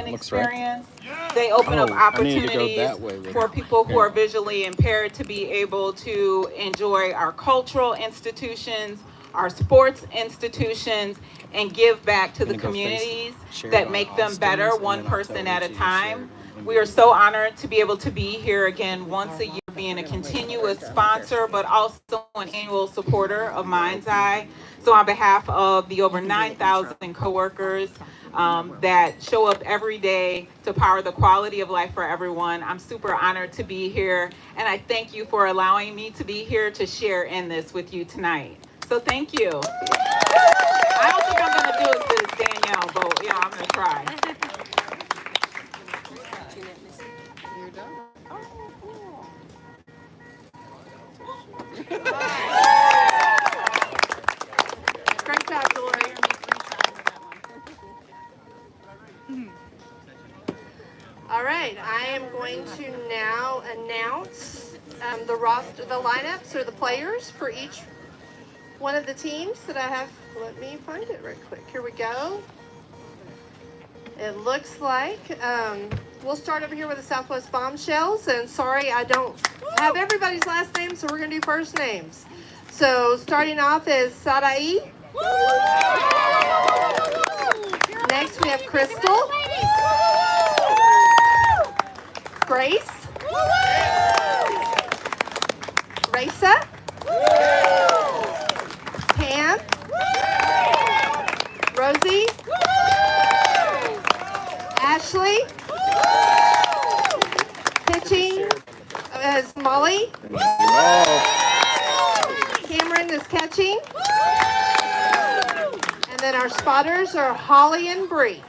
can experience. They open up opportunities for people who are visually impaired to be able to enjoy our cultural institutions, our sports institutions, and give back to the communities that make them better, one person at a time. We are so honored to be able to be here again once a year, being a continuous sponsor, but also an annual supporter of Mind's Eye. So on behalf of the over 9,000 coworkers that show up every day to power the quality of life for everyone, I'm super honored to be here. And I thank you for allowing me to be here to share in this with you tonight. So thank you. I don't think I'm going to do it as good as Danielle, but I'm going to try. You're done. Great job, Lori. All right, I am going to now announce the lineups or the players for each one of the teams that I have. Let me find it right quick. Here we go. It looks like we'll start over here with the Southwest Bombshells. And sorry, I don't have everybody's last name, so we're going to do first names. So starting off is Sarai. Next we have Crystal. Grace. Raisa. Pam. Rosie. Ashley. Pitching is Molly. Cameron is catching. And then our spotters are Holly and Bree.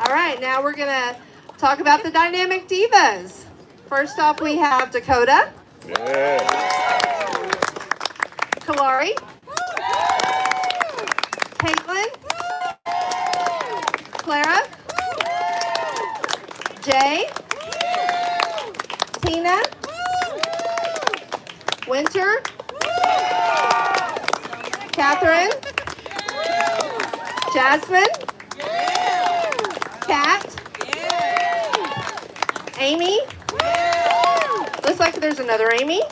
All right, now we're going to talk about the Dynamic Divas. First off, we have Dakota. Kalari. Caitlin. Clara. Jay. Tina. Winter. Catherine. Jasmine. Kat. Amy. Looks like there's another Amy.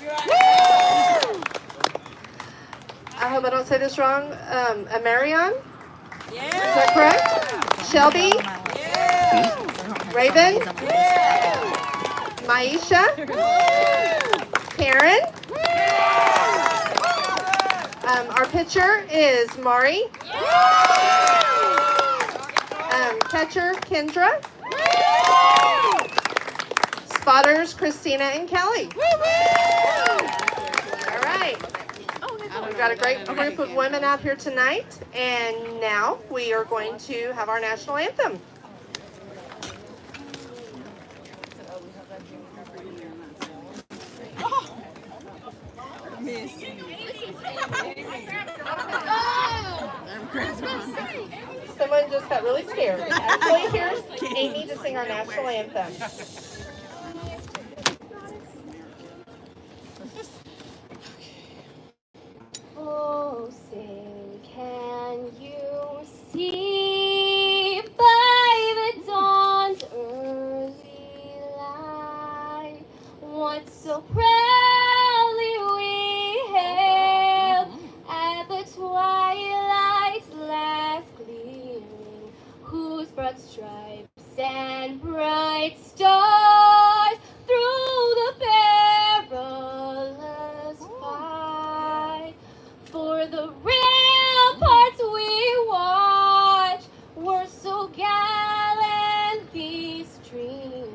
I hope I don't say this wrong. Amarion. Is that correct? Shelby. Raven. Maisha. Karen. Our pitcher is Mari. Catcher Kendra. Spotters Christina and Kelly. All right. We've got a great group of women out here tonight, and now we are going to have our national anthem. Someone just got really scared. Actually, here's Amy to sing our national anthem. Oh, sing, can you see by the dawn's early light what so proudly we hailed at the twilight's last gleaming, whose broad stripes and bright stars through the perilous fight. For the ramparts we watch were so gallantly streaming,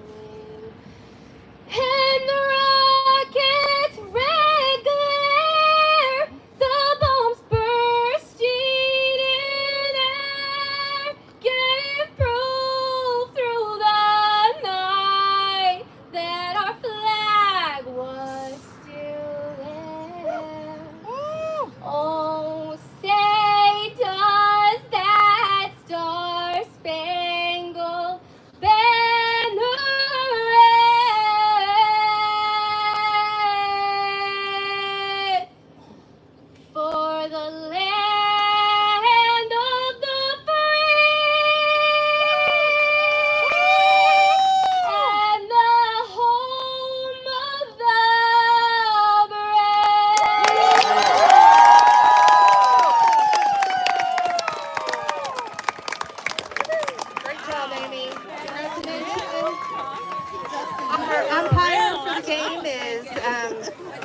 and the rocket's red glare, the bombs bursting in air, gave proof through the night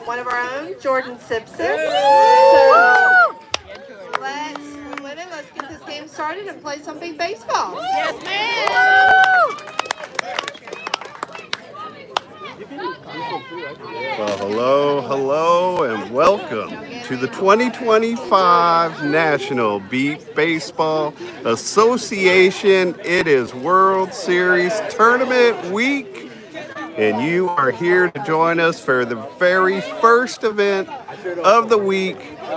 one of our own, Jordan Simpson. So let's get this game started and play some beep baseball. Yes, ma'am. Well, hello, and welcome to the 2025 National Beep Baseball Association. It is World Series Tournament Week, and you are here to join us for the very first event of the week,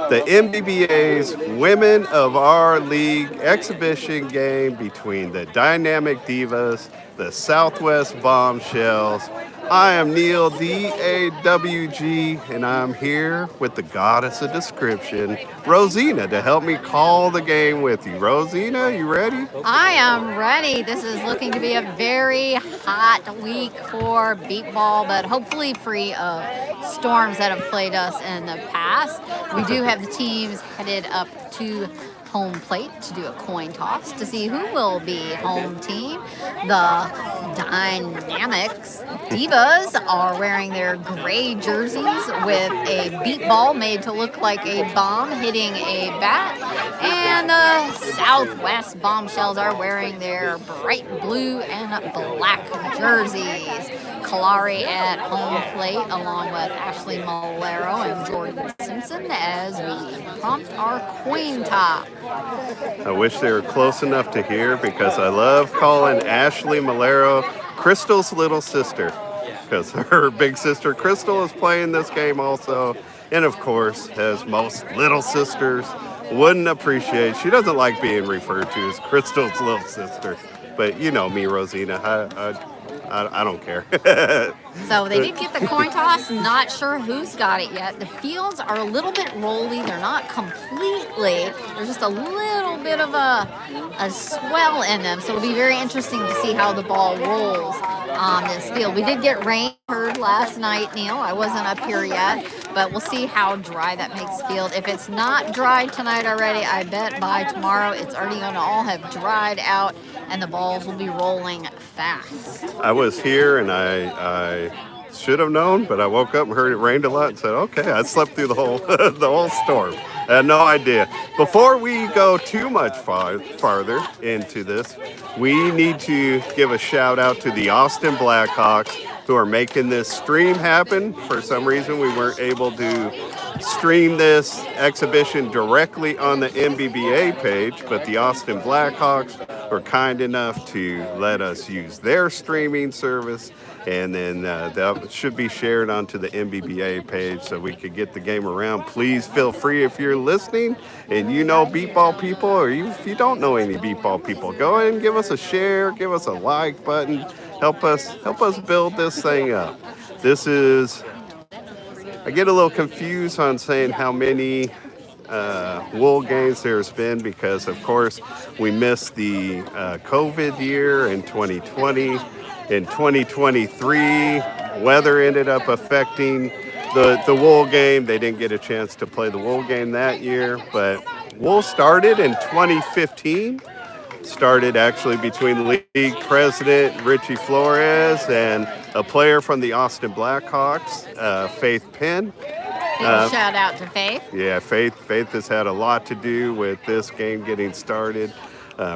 the MBBA's Women of Our League exhibition game between the Dynamic Divas, the Southwest Bombshells. I am Neil, D-A-W-G, and I'm here with the goddess of description, Rosina, to help me call the game with you. Rosina, you ready? I am ready. This is looking to be a very hot week for beep ball, but hopefully free of storms that have plagued us in the past. We do have the teams headed up to home plate to do a coin toss to see who will be home team. The Dynamics Divas are wearing their gray jerseys with a beep ball made to look like a bomb hitting a bat. And the Southwest Bombshells are wearing their bright blue and black jerseys. Kalari at home plate along with Ashley Malero and Jordan Simpson as we prompt our coin top. I wish they were close enough to hear because I love calling Ashley Malero Crystal's little sister, because her big sister Crystal is playing this game also, and of course, as most little sisters wouldn't appreciate, she doesn't like being referred to as Crystal's little sister. But you know me, Rosina, I don't care. So they did get the coin toss. Not sure who's got it yet. The fields are a little bit rolly. They're not completely. There's just a little bit of a swell in them. So it'll be very interesting to see how the ball rolls on this field. We did get rain heard last night, Neil. I wasn't up here yet, but we'll see how dry that makes field. If it's not dry tonight already, I bet by tomorrow it's already going to all have dried out and the balls will be rolling fast. I was here and I should have known, but I woke up and heard it rained a lot and said, okay, I slept through the whole the whole storm. I had no idea. Before we go too much farther into this, we need to give a shout out to the Austin Blackhawks who are making this stream happen. For some reason, we weren't able to stream this exhibition directly on the MBBA page, but the Austin Blackhawks were kind enough to let us use their streaming service, and then that should be shared onto the MBBA page so we could get the game around. Please feel free, if you're listening and you know beep ball people, or if you don't know any beep ball people, go ahead and give us a share, give us a like button, help us build this thing up. This is, I get a little confused on saying how many Wool games there's been because, of course, we missed the COVID year in 2020. In 2023, weather ended up affecting the Wool game. They didn't get a chance to play the Wool game that year, but Wool started in 2015. Started actually between the league president, Richie Flores, and a player from the Austin Blackhawks, Faith Penn. Shout out to Faith. Yeah, Faith has had a lot to do with this game getting started.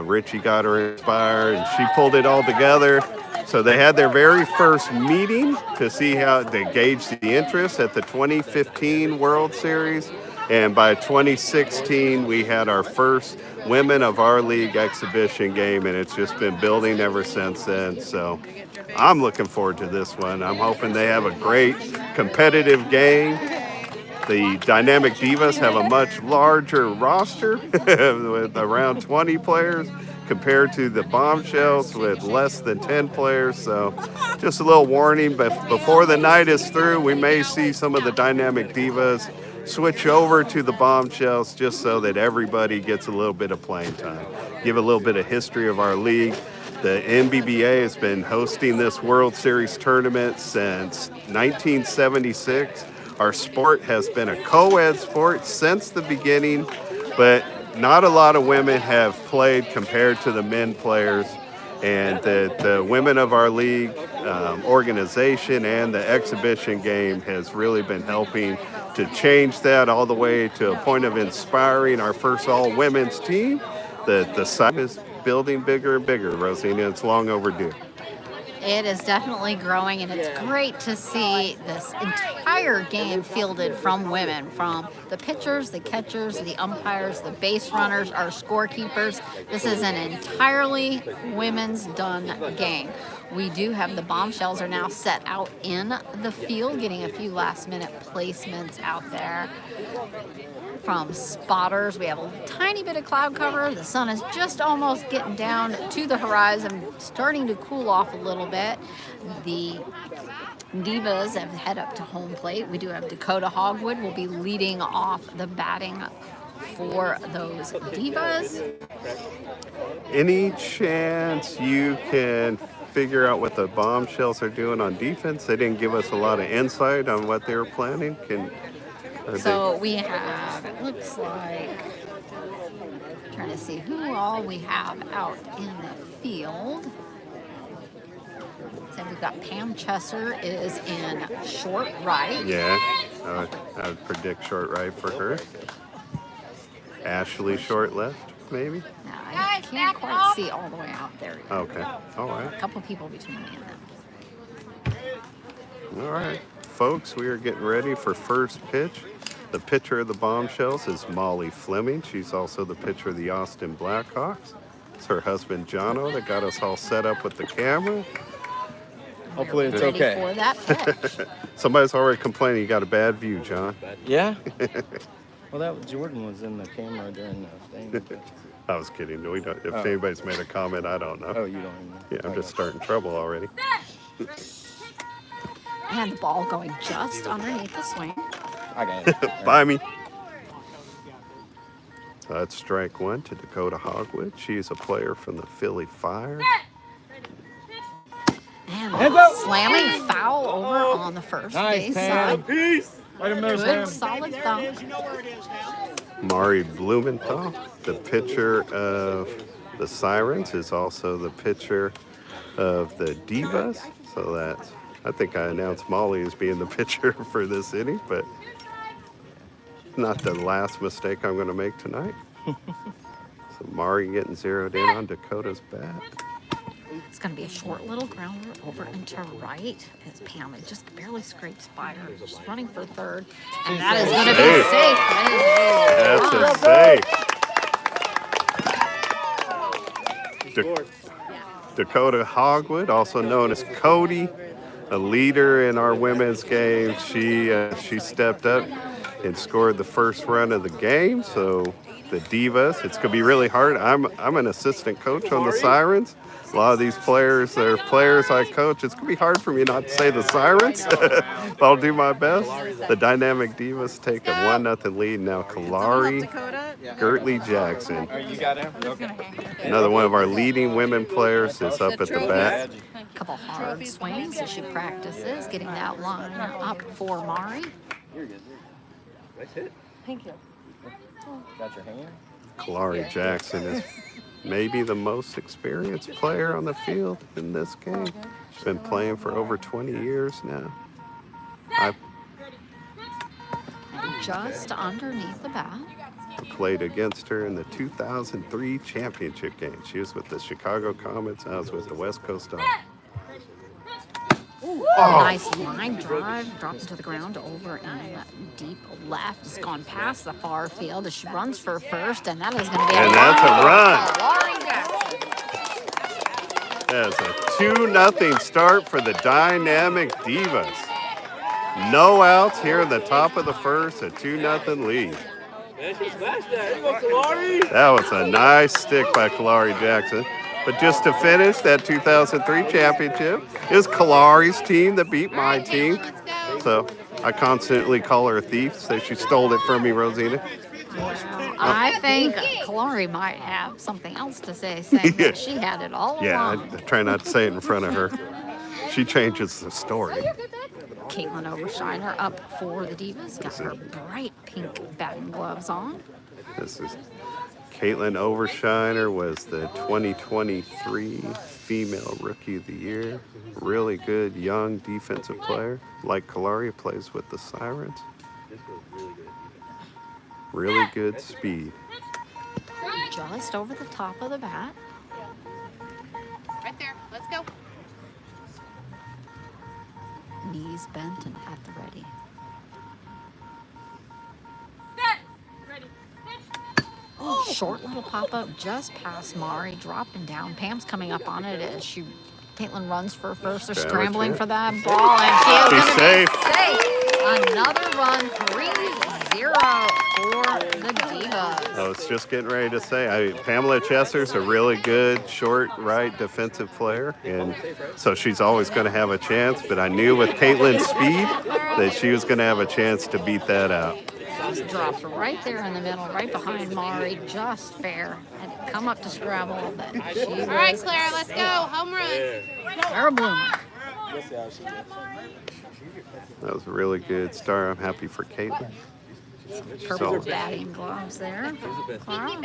Richie got her inspired, and she pulled it all together. So they had their very first meeting to see how they gauge the interest at the 2015 World Series. And by 2016, we had our first Women of Our League exhibition game, and it's just been building ever since then. So I'm looking forward to this one. I'm hoping they have a great competitive game. The Dynamic Divas have a much larger roster with around 20 players compared to the Bombshells with less than 10 players. So just a little warning, but before the night is through, we may see some of the Dynamic Divas switch over to the Bombshells just so that everybody gets a little bit of playing time. Give a little bit of history of our league. The MBBA has been hosting this World Series tournament since 1976. Our sport has been a co-ed sport since the beginning, but not a lot of women have played compared to the men players. and the women of our league organization and the exhibition game has really been helping to change that all the way to a point of inspiring our first all-women's team. The site is building bigger and bigger, Rosina. It's long overdue. It is definitely growing, and it's great to see this entire game fielded from women, from the pitchers, the catchers, the umpires, the base runners, our scorekeepers. This is an entirely women's done game. We do have the bombshells are now set out in the field, getting a few last-minute placements out there. From spotters, we have a tiny bit of cloud cover. The sun is just almost getting down to the horizon, starting to cool off a little bit. The Divas have head up to home plate. We do have Dakota Hogwood will be leading off the batting for those Divas. Any chance you can figure out what the bombshells are doing on defense? They didn't give us a lot of insight on what they were planning. So we have, it looks like, trying to see who all we have out in the field. So we've got Pam Chesser is in short right. Yeah, I would predict short right for her. Ashley short left, maybe? No, I can't quite see all the way out there yet. Okay, all right. A couple people between me and them. All right, folks, we are getting ready for first pitch. The pitcher of the bombshells is Molly Fleming. She's also the pitcher of the Austin Blackhawks. It's her husband, Jono, that got us all set up with the camera. Hopefully it's Ready okay. for that pitch. Somebody's already complaining you got a bad view, John. Yeah? Well, that Jordan was in the camera during the thing. I was kidding. We don't. If anybody's made a comment, I don't know. Oh, you don't even know. Yeah, I'm just starting trouble already. And the ball going just underneath the swing. I got it. Buy me. That's strike one to Dakota Hogwood. She's a player from the Philly Fire. And a slamming foul over on the first base side. Good solid thumb. Mari Blumenthal, the pitcher of the Sirens, is also the pitcher of the Divas. So that's, I think I announced Molly as being the pitcher for this inning, but not the last mistake I'm going to make tonight. So Mari getting zeroed in on Dakota's bat. It's going to be a short little grounder over into right as Pam just barely scrapes by her. She's running for third, and that is going to be safe. That is a That's a safe. Dakota Hogwood, also known as Cody, a leader in our women's game. She stepped up and scored the first run of the game. So the Divas, it's going to be really hard. I'm an assistant coach on the Sirens. A lot of these players, they're players I coach. It's going to be hard for me not to say the Sirens, but I'll do my best. The Dynamic Divas take a 1-0 lead. Now Kalari Gertley Jackson, You got him? Okay. another one of our leading women players, is up at the bat. A couple hard swings as she practices, getting that line up for Mari. Thank you. Got your hand? Kalari Jackson is maybe the most experienced player on the field in this game. She's been playing for over 20 years now. I Just underneath the bat. played against her in the 2003 championship game. She was with the Chicago Comets. I was with the West Coast Dons. Nice line drive, dropped to the ground over in deep left. It's gone past the far field as she runs for first, and that is going to be And that's a run. Laurie Jackson. That's a 2-0 start for the Dynamic Divas. No outs here in the top of the first, a 2-0 lead. That was a nice stick by Kalari Jackson. But just to finish, that 2003 championship is Kalari's team that beat my team. So I constantly call her a thief, say she stole it from me, Rosina. I think Kalari might have something else to say, saying that she had it all Yeah, along. I try not to say it in front of her. She changes the story. Caitlin Overshiner up for the Divas, got her bright pink batting gloves on. This is Caitlin Overshiner was the 2023 Female Rookie of the Year. Really good young defensive player. Like Kalari, plays with the Sirens. Really good speed. Just over the top of the bat. Right there. Let's go. Knees bent and at the ready. Set. Ready. Oh, short little pop-up just past Mari, dropping down. Pam's coming up on it as Caitlin runs for first. They're scrambling for that ball, and she is going to be safe. Another run, 3-0 for the Divas. I was just getting ready to say, Pamela Chester's a really good short right defensive player, and so she's always going to have a chance, but I knew with Caitlin's speed that she was going to have a chance to beat that out. Just dropped right there in the middle, right behind Mari, just fair. Had to come up to scrabble, but she was All right, Clara, let's go. Home run. Clara Bloomer. That was a really good start. I'm happy for Caitlin. Purple batting gloves there. Clara.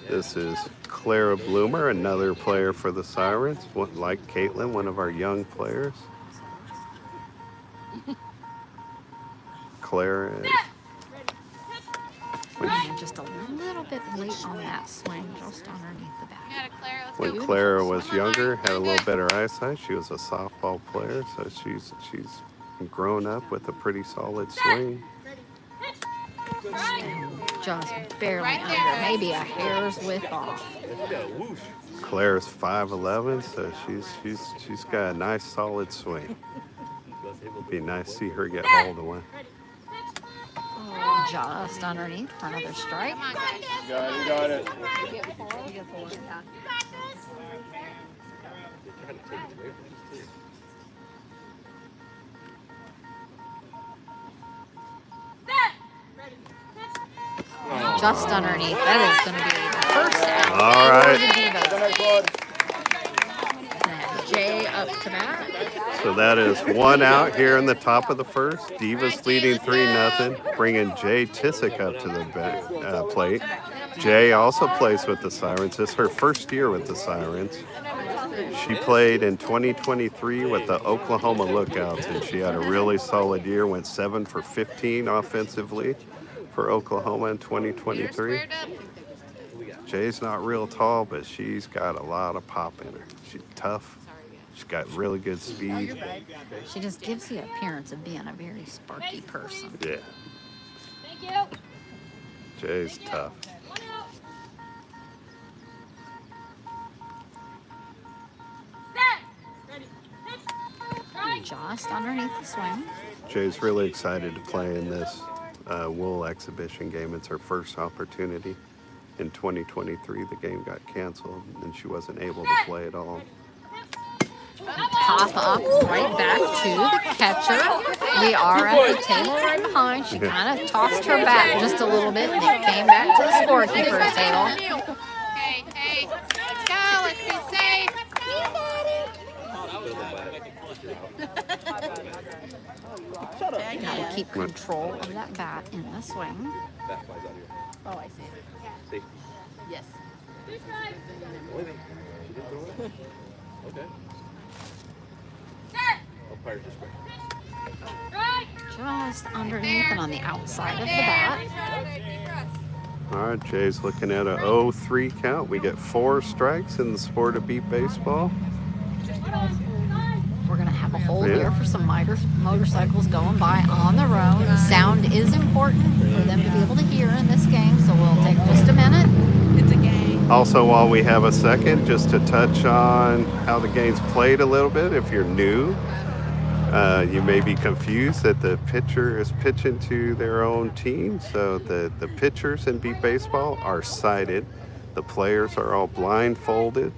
This is Clara Bloomer, another player for the Sirens. Like Caitlin, one of our young players. Clara is Just a little bit late on that swing, just underneath the You bat. got it, Clara. Let's when go. Clara was younger, had a little better eyesight. She was a softball player, so she's grown up with a pretty solid swing. Just barely Right under, there. maybe a hair's width off. Clara's 5'11", so she's got a nice solid swing. It'd be nice to see her get hauled away. Just underneath for another strike. Come on, guys. Got it. Just underneath. That is going to be the first out. All right. For the Divas. Jay up to bat. So that is one out here in the top of the first. Divas leading 3-0, bringing Jay Tissick up to the plate. Jay also plays with the Sirens. This is her first year with the Sirens. She played in 2023 with the Oklahoma Lookouts, and she had a really solid year, went 7 for 15 offensively for Oklahoma in 2023. Jay's not real tall, but she's got a lot of pop in her. She's tough. She's got really good speed. She just gives the appearance of being a very sparky person. Yeah, Thank you. Jay's tough. Set. Ready. Right. Just underneath the swing. Jay's really excited to play in this Wool exhibition game. It's her first opportunity. In 2023, the game got canceled, and she wasn't able to play at all. Pop up right back to the catcher. We are at the table right behind. She kind of tossed her back just a little bit, and it came back to the scorekeeper's table. Hey, let's go. Let's be safe. Gotta keep control of that bat in the swing. Oh, I see. Yes. Just underneath and on the outside of the bat. All right, Jay's looking at a 0-3 count. We get 4 strikes in the sport of beep baseball. We're gonna have a hold Yeah. here for some motorcycles going by on the road. Sound is important for them to be able to hear in this game, so we'll take just a minute. It's a game. Also, while we have a second, just to touch on how the game's played a little bit. If you're new, you may be confused that the pitcher is pitching to their own team. So the pitchers in beep baseball are sighted. The players are all blindfolded,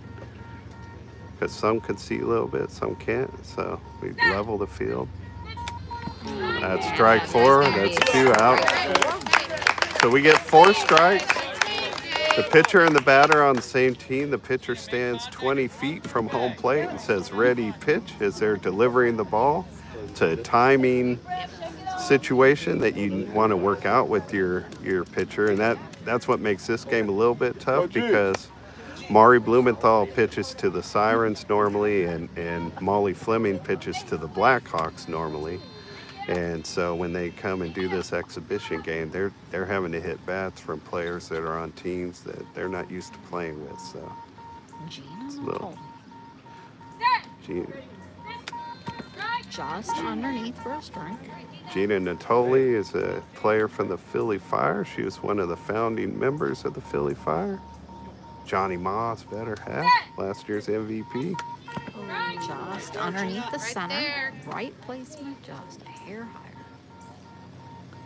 because some can see a little bit, some can't. So we level the field. That's strike 4. That's 2 out. So we get 4 strikes. The pitcher and the batter on the same team. The pitcher stands 20 feet from home plate and says, "Ready, pitch," as they're delivering the ball. It's a timing situation that you want to work out with your pitcher, and that's what makes this game a little bit tough because Maury Blumenthal pitches to the Sirens normally, and Molly Fleming pitches to the Blackhawks normally. And so when they come and do this exhibition game, they're having to hit bats from players that are on teams that they're not used to playing with. So it's a little. Gina, Just underneath for a strike. Gina Natoli is a player from the Philly Fire. She was one of the founding members of the Philly Fire. Johnny Moss, better half, last year's MVP. Just underneath the Right center. there. Right placement, just a hair higher.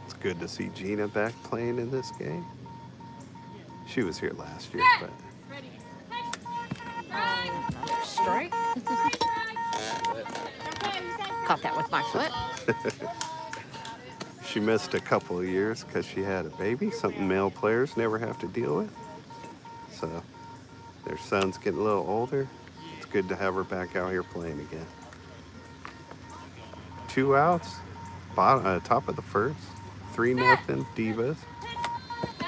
It's good to see Gina back playing in this game. She was here last year, but Another strike. Caught that with my foot. she missed a couple of years because she had a baby, something male players never have to deal with. So their son's getting a little older. It's good to have her back out here playing again. 2 outs, top of the first, 3-0 Divas.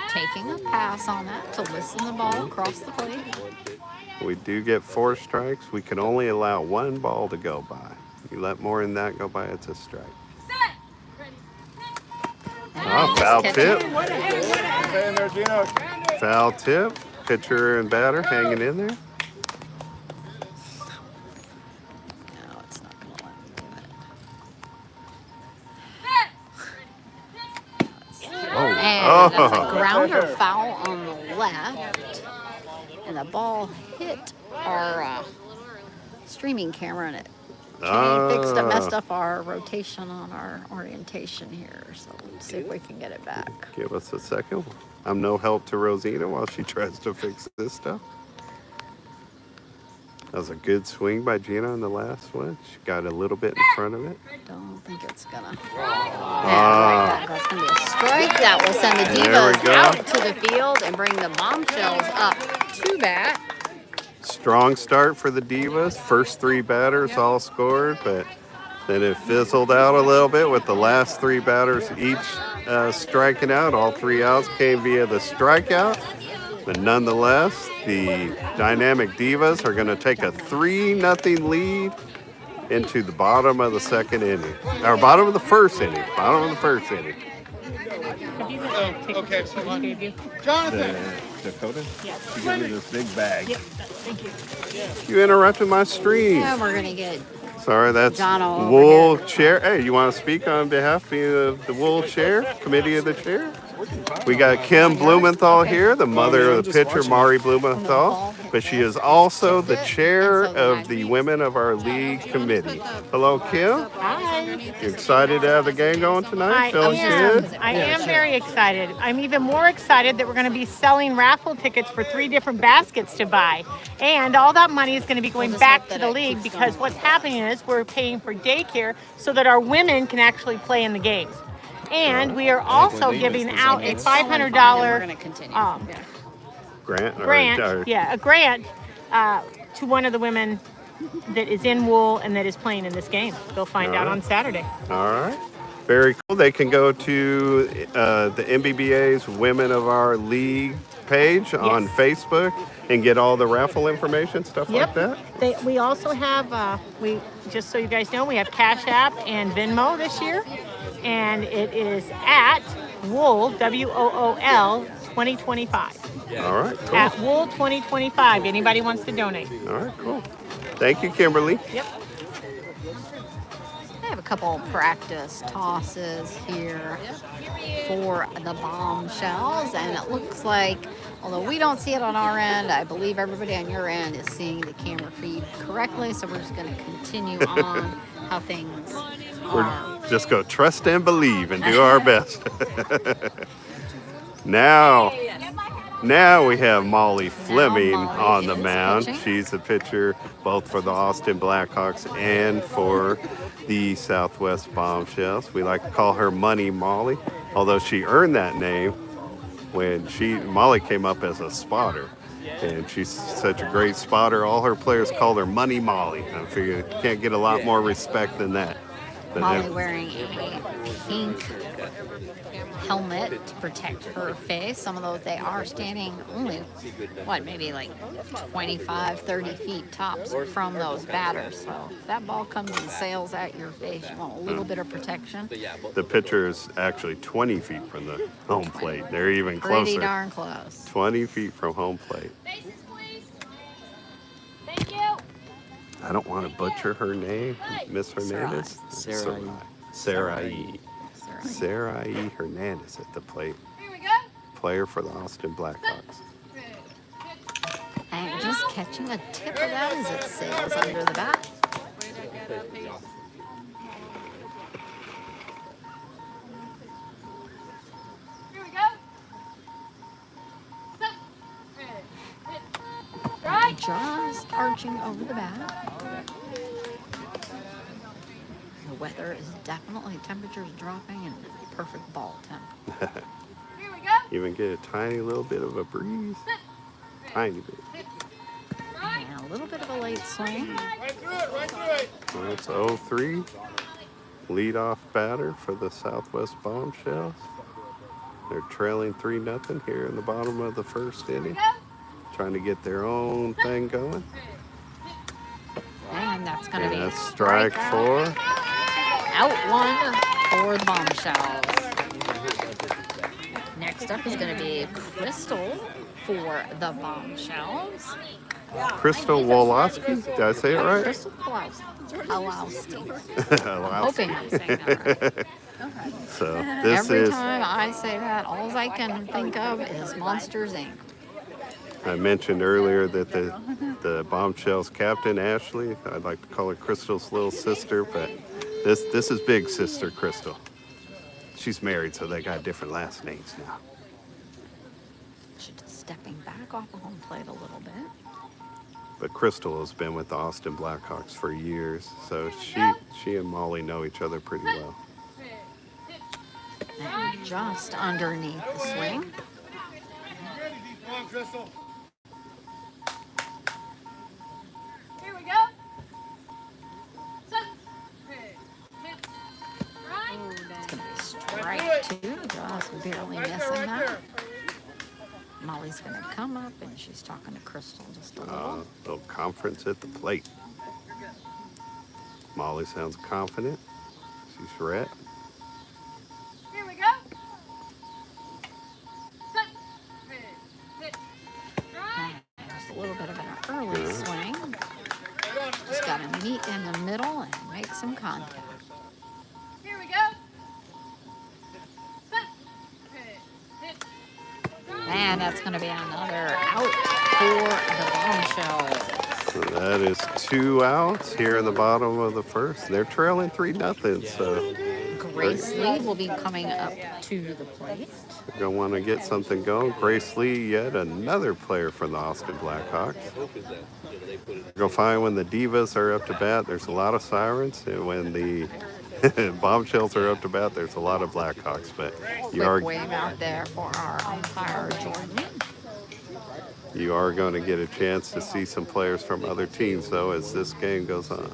Taking a pass on that to listen the ball across the plate. We do get 4 strikes. We can only allow 1 ball to go by. You let more than that go by, it's a strike. Oh, foul tip. Foul tip. Pitcher and batter hanging in there. No, it's not going to let me do it. Oh. And that's a grounder foul on the left. And the ball hit our streaming camera, and it messed up our rotation on our orientation here. So let's see if we can get it back. Give us a second. I'm no help to Rosina while she tries to fix this stuff. That was a good swing by Gina on the last one. She got a little bit in front of it. Don't think it's gonna. That's gonna be a strike. That will send the There we Divas go. out to the field and bring the Bombshells up to bat. Strong start for the Divas. First 3 batters all scored, but then it fizzled out a little bit with the last 3 batters each striking out. All 3 outs came via the strikeout. But nonetheless, the dynamic Divas are going to take a 3-0 lead into the bottom of the second inning. Or bottom of the first inning. Bottom of the first inning. Okay. Jonathan. Dakota? Yes. She gave me this big bag. Yep. Thank you. You interrupted my stream. And we're gonna get Sorry, that's John over Wool Chair. Hey, you want to speak on behalf of the Wool Chair, Committee of the Chair? We got Kim Blumenthal here, the mother of the pitcher, Maury Blumenthal, but she is also the chair of the Women of Our League Committee. Hello, Kim. Hi. You excited to have the game going tonight? Feeling good? I am very excited. I'm even more excited that we're going to be selling raffle tickets for 3 different baskets to buy. And all that money is going to be going back to the league because what's happening is we're paying for daycare so that our women can actually play in the games. And we are also giving out a $500 Grant? grant, a grant to one of the women that is in Wool and that is playing in this game. Go find out on Saturday. All right. Very cool. They can go to the MBBA's Women of Our League page on Facebook and get all the raffle information, stuff like that. We also have, just so you guys know, we have Cash App and Venmo this year. And it is at Wool, WOOL 2025. All right, cool. At Wool 2025. Anybody wants to donate. All right, cool. Thank you, Kimberly. Yep. I have a couple practice tosses here for the Bombshells, and it looks like, although we don't see it on our end, I believe everybody on your end is seeing the camera feed correctly, so we're just going to continue on how things are. We're just going to trust and believe and do our best. Now we have Molly Fleming on the mound. She's a pitcher both for the Austin Blackhawks and for the Southwest Bombshells. We like to call her Money Molly, although she earned that name when Molly came up as a spotter. And she's such a great spotter. All her players call her Money Molly. I figure you can't get a lot more respect than that. Molly wearing a pink helmet to protect her face. Some of those, they are standing only, what, maybe like 25, 30 feet tops from those batters. So if that ball comes and sails at your face, you want a little bit of protection. The pitcher is actually 20 feet from the home plate. They're even closer. Pretty darn close. 20 feet from home plate. Bases, please. Thank you. I don't want to butcher her name, Miss Hernandez. Sarai Hernandez at the plate. Here we go. Player for the Austin Blackhawks. And just catching a tip of that as it sails under the bat. Here we go. Set. Hit. Right. Just arching over the bat. The weather is definitely, temperatures dropping and perfect ball temp. Here we go. Even get a tiny little bit of a breeze. Tiny bit. Right. And a little bit of a late swing. Well, it's 0-3. Leadoff batter for the Southwest Bombshells. They're trailing 3-0 here in the bottom of the first inning. Trying to get their own thing going. And that's going to be And a strike strikeout. four. Out one for the Bombshells. Next up is going to be Crystal for the Bombshells. Crystal Woloski. Did I say it right? Crystal Pulowski. Wow. Hoping I'm saying that right. So this Every is, time I say that, all I can think of is Monsters, Inc. I mentioned earlier that the Bombshells captain, Ashley, I'd like to call her Crystal's little sister, but this is big sister Crystal. She's married, so they got different last names now. She's just stepping back off the home plate a little bit. But Crystal has been with the Austin Blackhawks for years, so she and Molly know each other pretty well. And just underneath the swing. Here we go. Set. Hit. Right. It's going to be strike two, just barely missing that. Molly's going to come up, and she's talking to Crystal just a little. Little conference at the plate. Molly sounds confident. She's red. Here we go. Set. Hit. Right. Just a little bit of an early swing. Just got to meet in the middle and make some contact. Here we go. Set. Hit. And that's going to be another out for the Bombshells. So that is 2 outs here in the bottom of the first. They're trailing 3-0, so Grace Lee will be coming up to the plate. you're going to want to get something going. Grace Lee, yet another player for the Austin Blackhawks. You're going to find when the Divas are up to bat, there's a lot of sirens, and when the Bombshells are up to bat, there's a lot of Blackhawks. But you Quick are wave out there for our umpire, Jordan. you are going to get a chance to see some players from other teams, though, as this game goes on.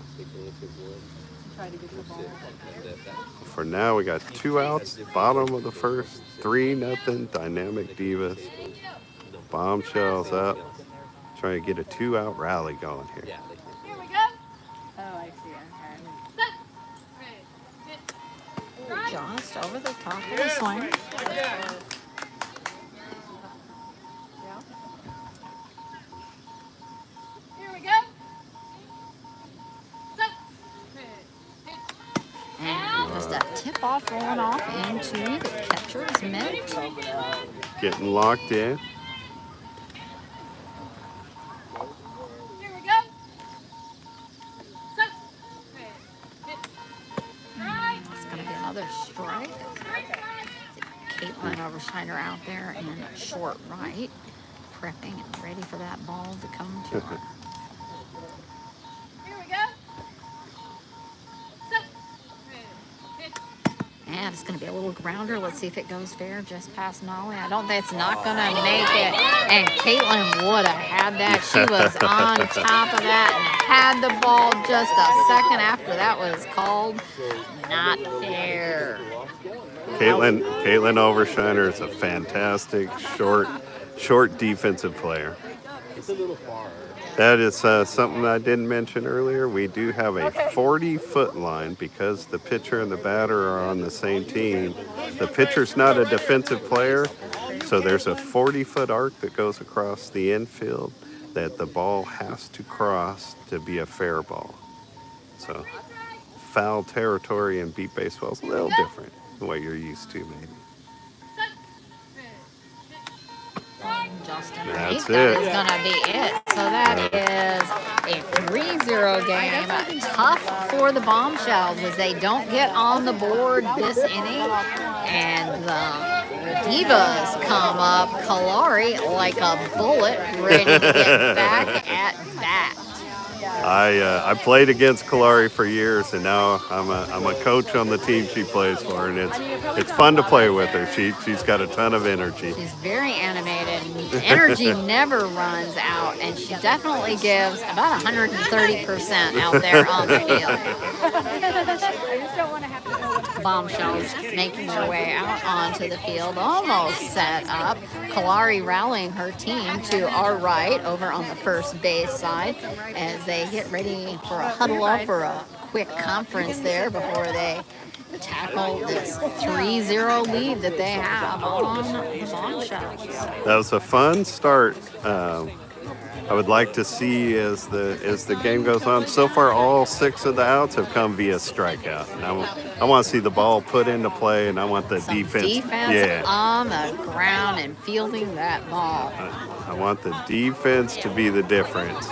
For now, we got 2 outs, bottom of the first, 3-0, Dynamic Divas. Bombshells up, trying to get a 2-out rally going here. Here we go. Set. Hit. Right. Just over the top of the swing. Here we go. Set. Hit. And just a tip off rolling off into the catcher's mitt. Getting locked in. Here we go. Set. Hit. Right. It's going to be another strike. Caitlin Overshiner out there in short right, prepping and ready for that ball to come to her. Here we go. Set. Hit. And that is going to be a little grounder. Let's see if it goes fair just past Molly. I don't think it's not going to make it. And Caitlin would have had that. She was on top of that and had the ball just a second after that was called. Not fair. Caitlin Overshiner is a fantastic short defensive player. That is something I didn't mention earlier. We do have a 40-foot line because the pitcher and the batter are on the same team. The pitcher's not a defensive player, so there's a 40-foot arc that goes across the infield that the ball has to cross to be a fair ball. So foul territory in beep baseball is a little different than what you're used to, maybe. Justin, that's that it. is going to be it. So that is a 3-0 game. Tough for the Bombshells as they don't get on the board this inning. And the Divas come up, Kalari like a bullet, ready to get back at bat. I played against Kalari for years, and now I'm a coach on the team she plays for, and it's fun to play with her. She's got a ton of energy. She's very animated. Energy never runs out, and she definitely gives about 130% out there on the field. Bombshells making their way out onto the field, almost set up. Kalari rallying her team to our right over on the first base side as they get ready for a huddle up or a quick conference there before they tackle this 3-0 lead that they have on the Bombshells. That was a fun start. I would like to see as the game goes on. So far, all 6 of the outs have come via strikeout. And I want to see the ball put into play, and I want the defense on the ground and fielding that ball. I want the defense to be the difference.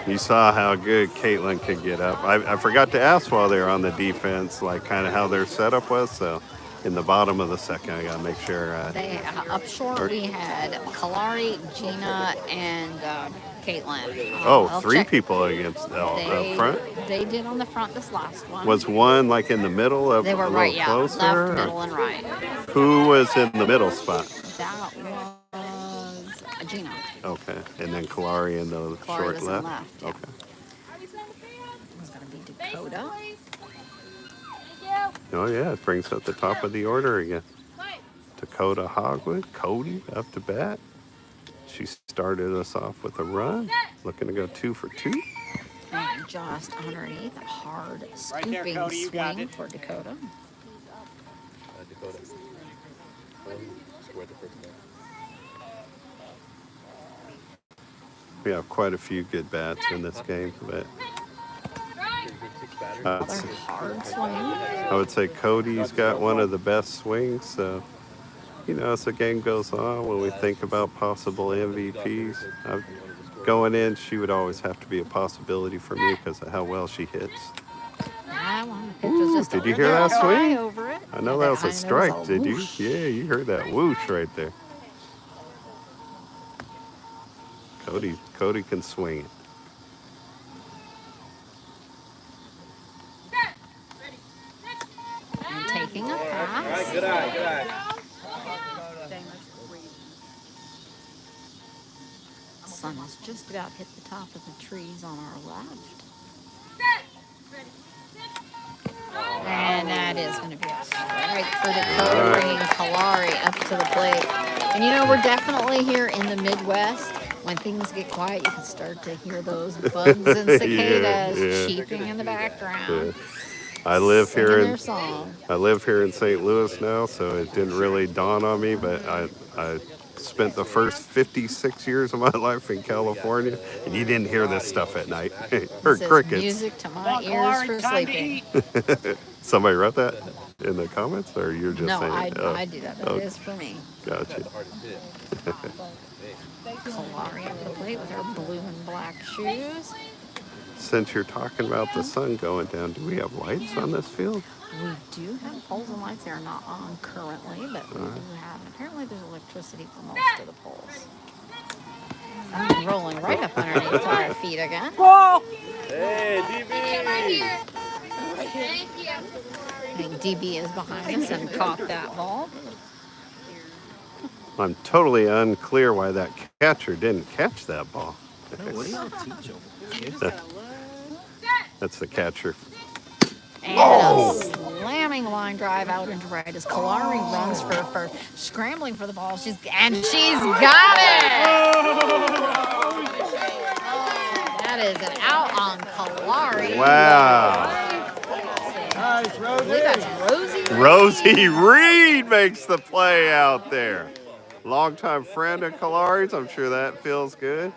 You saw how good Caitlin could get up. I forgot to ask while they were on the defense, like kind of how their setup was. So in the bottom of the second, I got to make sure. Up short, we had Kalari, Gina, and Caitlin. 3 people against up front? They did on the front this last one. Was one like in the middle of They were right, yeah. Closer, Left, middle, and right. Who was in the middle spot? That was Gina. Okay, and then Kalari in the short was left? Yeah. Okay. It's going to be Dakota. Oh yeah, it brings up the top of the order again. Dakota Hogwood, Cody up to bat. She started us off with a run, looking to go 2 for 2. And just underneath, a hard scooping swing for Dakota. We have quite a few good bats in this game, but hard swing. I would say Cody's got one of the best swings. So, as the game goes on, when we think about possible MVPs, going in, she would always have to be a possibility for me because of how well she hits. Ooh, did you hear that swing? Over it. I know that was a strike, did you? Yeah, you heard that whoosh right there. Cody can swing it. And taking a pass. Good eye. Sun has just about hit the top of the trees on our left. And that is going to be a strike for Dakota, bringing Kalari up to the plate. And we're definitely here in the Midwest. When things get quiet, you can start to hear those bugs and cicadas cheeping in the background. I live here in St. Louis now, so it didn't really dawn on me, but I spent the first 56 years of my life in California, and you didn't hear this stuff at night. Heard crickets. Music to my ears for sleeping. Somebody wrote that in the comments, or you're just saying it? No, I do that. That is for me. Gotcha. Kalari up the plate with her blue and black shoes. Since you're talking about the sun going down, do we have lights on this field? We do have poles and lights. They are not on currently, but we do have. Apparently, there's electricity for most of the poles. I'm rolling right up underneath our feet again. Hey, DB! And DB is behind us and caught that ball. I'm totally unclear why that catcher didn't catch that ball. What do you teach them? That's the catcher. And a slamming line drive out into right as Kalari runs for first, scrambling for the ball. She's got it. That is an out on Kalari. Wow. I believe that's Rosie. Rosie Reed makes the play out there. Longtime friend of Kalari's. I'm sure that feels good.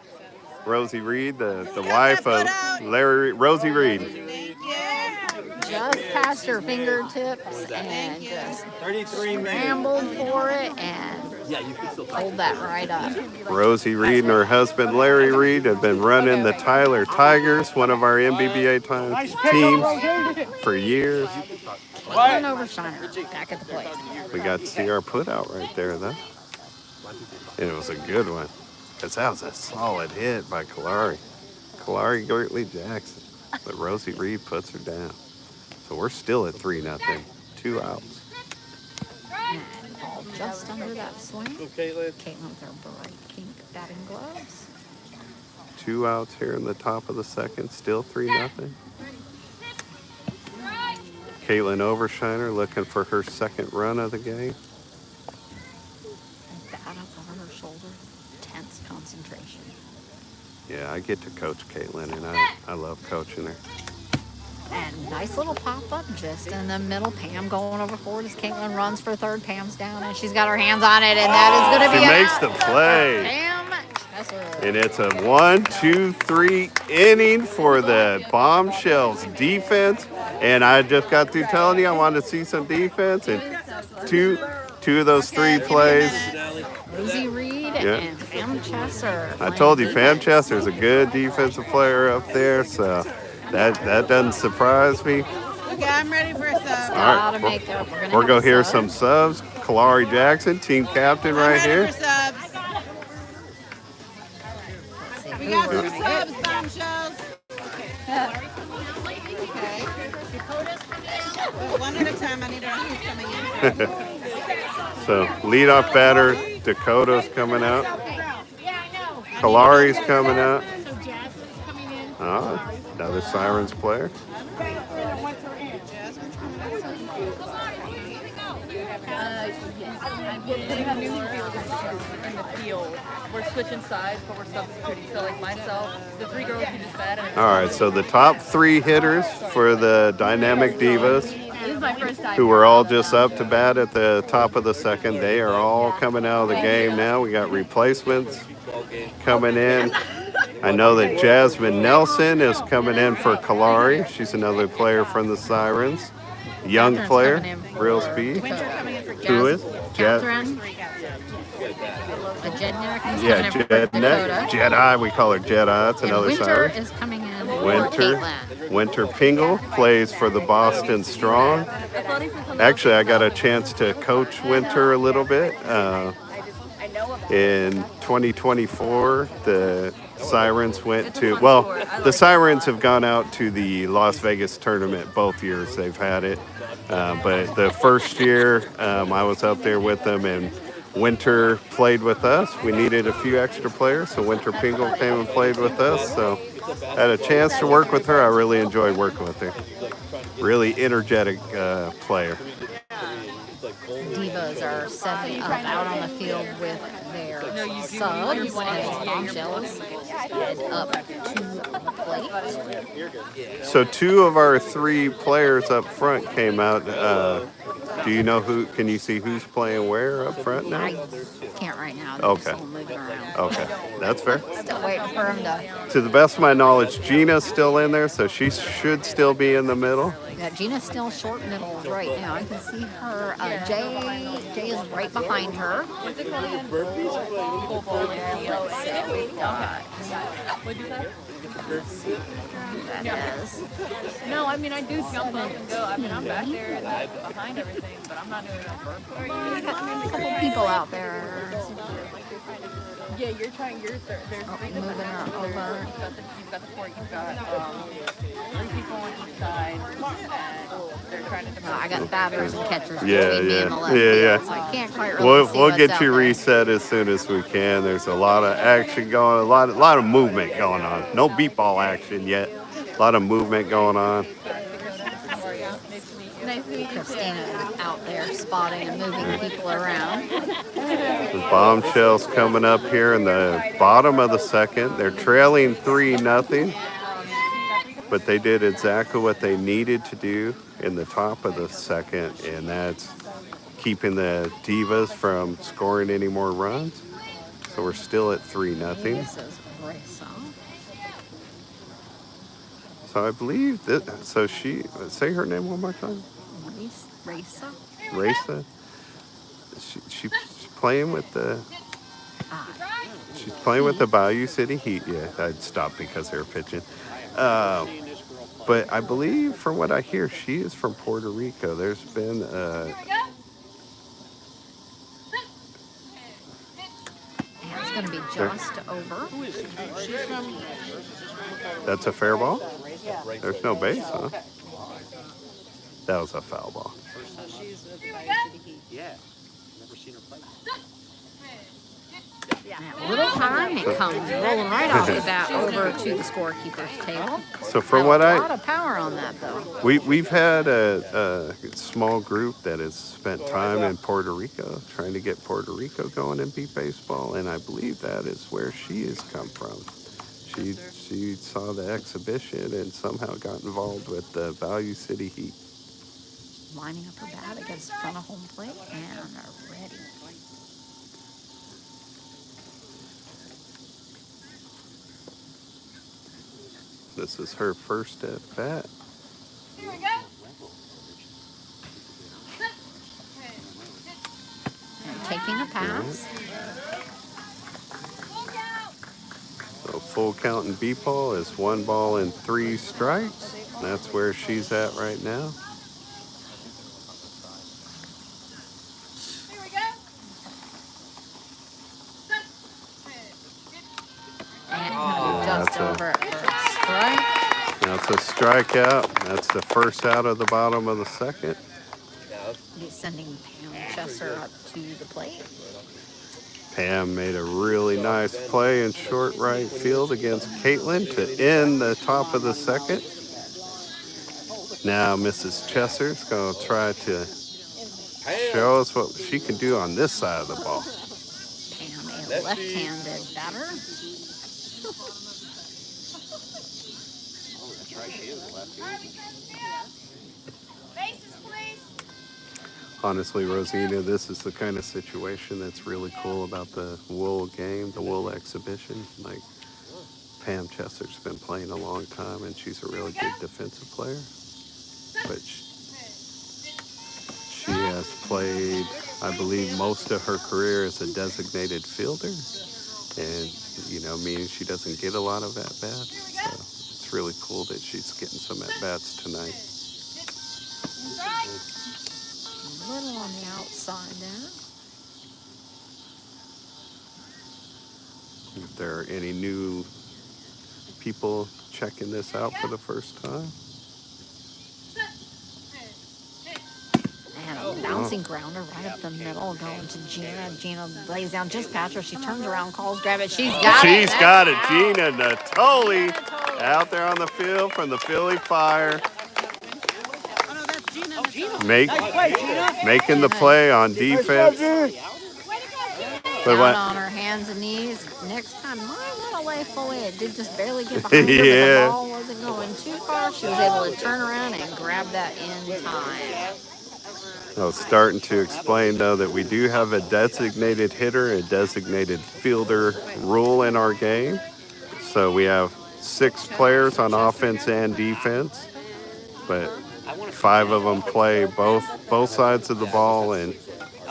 Rosie Reed, the wife of Rosie Reed. Just past her fingertips and just scrambled for it and pulled that right up. Rosie Reed and her husband Larry Reed have been running the Tyler Tigers, one of our MBBA teams, for years. Caitlin Overshiner back at the plate. We got to see our put out right there, though. And it was a good one. Because that was a solid hit by Kalari. Kalari Gertley Jackson. But Rosie Reed puts her down. So we're still at 3-0. 2 outs. And ball just under that swing. Caitlin with her bright pink batting gloves. 2 outs here in the top of the second. Still 3-0. Caitlin Overshiner looking for her second run of the game. Bat up over her shoulder. Tense concentration. Yeah, I get to coach Caitlin, and I love coaching her. And nice little pop-up just in the middle. Pam going over forward as Caitlin runs for third. Pam's down, and she's got her hands on it, and that is going to be She out. makes the play. Pam Chesser. And it's a 1, 2, 3 inning for the Bombshells defense. And I just got through telling you I wanted to see some defense. And two of those 3 plays. Rosie Reed and Pam Chesser. I told you, Pam Chester's a good defensive player up there. So that doesn't surprise me. Okay, I'm ready for a sub. All right, we're going to hear some subs. Kalari Jackson, team captain right here. For subs. We got some subs, Bombshells. Okay. One at a time. I need to know who's coming in. So leadoff batter, Dakota's coming out. Kalari's coming out. Oh, another Sirens player. We're switching sides, but we're substituting. So like myself, the 3 girls who just bat. All right, so the top 3 hitters for the Dynamic Divas, who were all just up to bat at the top of the second, they are all coming out of the game now. We got replacements coming in. I know that Jasmine Nelson is coming in for Kalari. She's another player from the Sirens. Young player, real speed. Who is? Catherine. Yeah, Jedi. We call her Jedi. That's another Winter Siren. is coming in. Winter Pingle plays for the Boston Strong. Actually, I got a chance to coach Winter a little bit. In 2024, the Sirens went to, the Sirens have gone out to the Las Vegas tournament both years they've had it. But the first year, I was up there with them, and Winter played with us. We needed a few extra players, so Winter Pingle came and played with us. So I had a chance to work with her. I really enjoyed working with her. Really energetic player. Divas are setting up out on the field with their subs and Bombshells head up to the plate. So 2 of our 3 players up front came out. Do you know who? Can you see who's playing where up front now? I can't right now. They're Okay. still moving around. Okay, that's fair. Still waiting for them To the best of my knowledge, Gina's still in there, so she should still be in the middle. Yeah, Gina's still short middle right now. I can see her. Jay is right behind her. What's it called again? Let's see. We've got. What'd you say? That is. No, I mean I do jump up and go. I mean I'm back there and behind everything, but I'm not doing it on purpose. We've got a couple people out there. Yeah, you're trying. There's moving her over. You've got the court. You've got 3 people on each side, and they're trying to. I got batters and catchers Yeah, between me and the left yeah. field, so I can't quite really see We'll what's get out you there. reset as soon as we can. There's a lot of action going, a lot of movement going on. No beep ball action yet. A lot of movement going on. Nice to meet you. Christina out there spotting and moving people around. The Bombshells coming up here in the bottom of the second. They're trailing 3-0, but they did exactly what they needed to do in the top of the second, and that's keeping the Divas from scoring any more runs. So we're still at 3-0. This is Risa. So I believe that. So she say her name one more time. Risa. Raisa. She's playing with the. She's playing with the Bayou City Heat. Yeah, I'd stop because they were pitching. But I believe, from what I hear, she is from Puerto Rico. There's been It's going to be just over. that's a fair ball? There's no base, huh? That was a foul ball. A little high, and it comes rolling right off the bat over to the scorekeeper's table. So from A what lot of power on that, though. we've had a small group that has spent time in Puerto Rico trying to get Puerto Rico going in beep baseball, and I believe that is where she has come from. She saw the exhibition and somehow got involved with the Bayou City Heat. Lining up her bat against the front of home plate and are ready. This is her first at bat. Here we go. Taking a pass. So full count in beep ball is 1 ball and 3 strikes. That's where she's at right now. Here we go. And just over at first strike. That's a strikeout. That's the first out of the bottom of the second. Be sending Pam Chesser up to the plate. Pam made a really nice play in short right field against Caitlin to end the top of the second. Now Mrs. Chesser's going to try to show us what she can do on this side of the ball. Pam, a left-handed batter. Bases, please. Honestly, Rosina, this is the kind of situation that's really cool about the Wool game, the Wool exhibition. Like, Pam Chesser's been playing a long time, and she's a really good defensive player. But she has played, I believe, most of her career as a designated fielder. And, meaning she doesn't get a lot of at-bats. So it's really cool that she's getting some at-bats tonight. A little on the outside there. If there are any new people checking this out for the first time. And a bouncing grounder right up the middle, going to Gina. Gina lays down just past her. She turns around, calls, grab it. She's got it. She's got it. Gina Natoli out there on the field from the Philly Fire. Making the play on defense. Down on her hands and knees. Next time, might want to lay fully. It did just barely get behind her, but the ball wasn't going too far. She was able to turn around and grab that in time. I was starting to explain, though, that we do have a designated hitter, a designated fielder rule in our game. So we have 6 players on offense and defense, but 5 of them play both sides of the ball, and